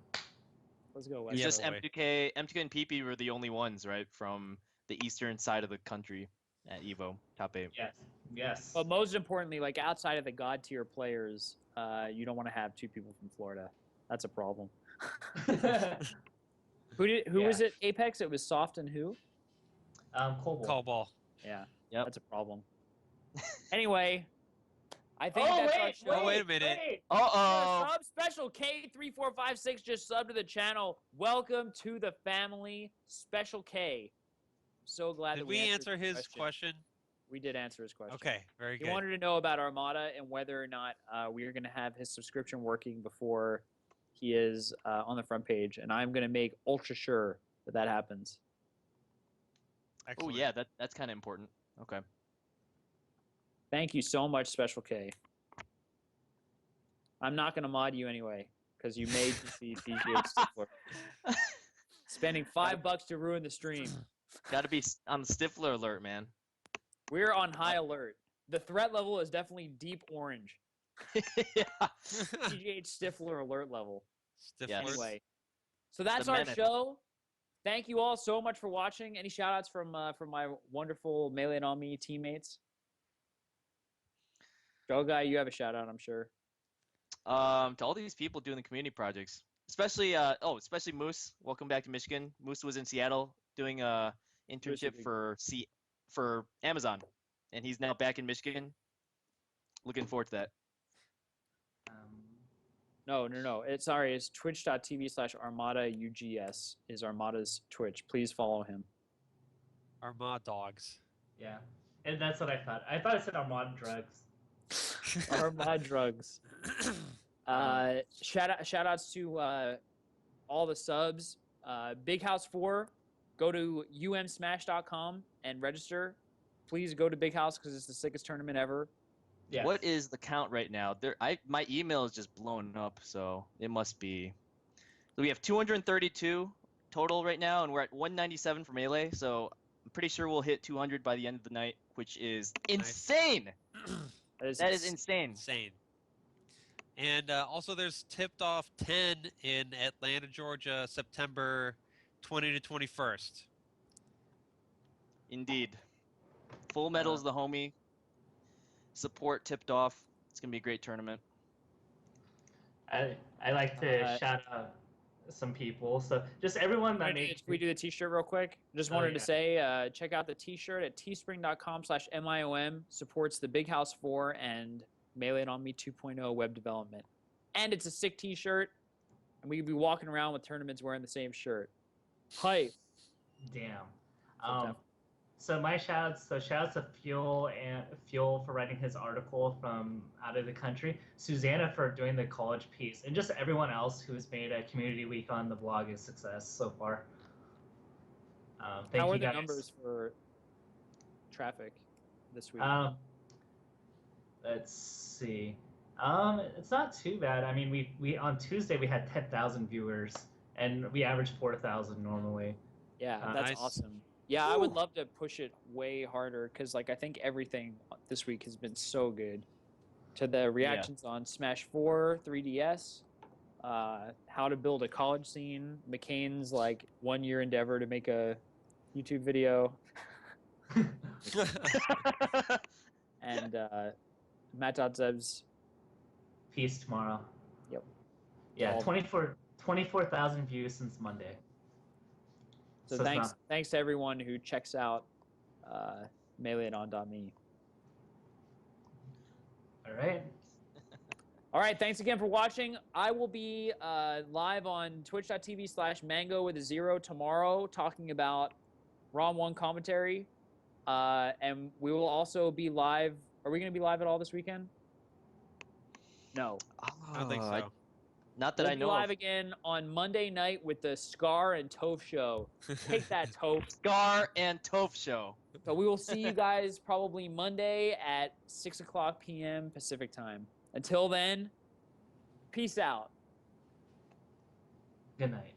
Let's go. It's West just Coast. MTK and PP were the only ones, right, from the eastern side of the country at EVO, top 8. Yes. But most importantly, like outside of the god tier players, you don't want to have 2 people from Florida. That's a problem. Who was it? Apex. It was Soft and who? Cobalt. Call ball. Yeah. Yep. That's a problem. Anyway, I think that's our show. Wait a minute. Uh-oh. Sub special K3456 just subbed to the channel. Welcome to the family, Special K. So glad Did that we answered answer his his question? We did answer his question. Okay, very He good. wanted to know about Armada and whether or not we are going to have his subscription working before he is on the front page, and I'm going to make ultra sure that that happens. Oh Excellent. yeah, that's kind of important. Okay. Thank you so much, Special K. I'm not going to mod you anyway, because you made PC PGH Stiffler. Spending $5 to ruin the stream. Got to be on the Stiffler alert, man. We're on high alert. The threat level is definitely deep orange. Yeah. PGH Stiffler alert level. Yes. Anyway, so that's The our menace. show. Thank you all so much for watching. Any shout outs from my wonderful Melee on Me teammates? Joe Guy, you have a shout out, I'm sure. To all these people doing the community projects, especially especially Moose. Welcome back to Michigan. Moose was in Seattle doing a internship for Amazon, and he's now back in Michigan. Looking forward to that. No. It's twitch.tv/ArmadaUGS is Armada's Twitch. Please follow him. Armada dogs. Yeah. And that's what I thought. I thought it said Armada Drugs. Armada Drugs. Shout outs to all the subs. Big House 4, go to umsmash.com and register. Please go to Big House because it's the sickest tournament ever. Yes. What is the count right now? My email is just blown up, so it must be. So we have 232 total right now, and we're at 197 for Melee, so I'm pretty sure we'll hit 200 by the end of the night, which is insane! That is insane. Insane. And also, there's Tipped Off 10 in Atlanta, Georgia, September 20 to 21st. Indeed. Full Metal's the homie. Support Tipped Off. It's going to be a great tournament. I like to shout out some people. So just everyone that made... we do the t-shirt real quick? Just wanted to say, check out the t-shirt at teespring.com/MIOM. Supports the Big House 4 and Melee on Me 2.0 web development. And it's a sick t-shirt. And we could be walking around with tournaments wearing the same shirt. Hype. Damn. So my shout-outs to Fuel for writing his article from out of the country, Susanna for doing the college piece, and just everyone else who's made a community week on the blog a success so far. Thank How you are the guys. numbers for traffic this week? Let's see. It's not too bad. I mean, we on Tuesday we had 10,000 viewers, and we average 4,000 normally. Yeah, that's nice. awesome. Yeah, I would love to push it way harder because, like, I think everything this week has been so good. To the reactions on Smash 4, 3DS, how to build a college scene, McCain's like 1-year endeavor to make a YouTube video, and Matt.Zeb's Peace tomorrow. Yep. Yeah, 24,000 views since Monday. So thanks to everyone who checks out MeleeItOn.me. All right. All right, thanks again for watching. I will be live on twitch.tv/mango with a 0 tomorrow talking about ROM 1 commentary. And we will also be live. Are we going to be live at all this weekend? No. I don't think so. Not that We'll I be know live of. again on Monday night with the Scar and Toph show. Take that, Toph. Scar and Toph show. So we will see you guys probably Monday at 6 o'clock p.m. Pacific time. Until then, peace out. Good night.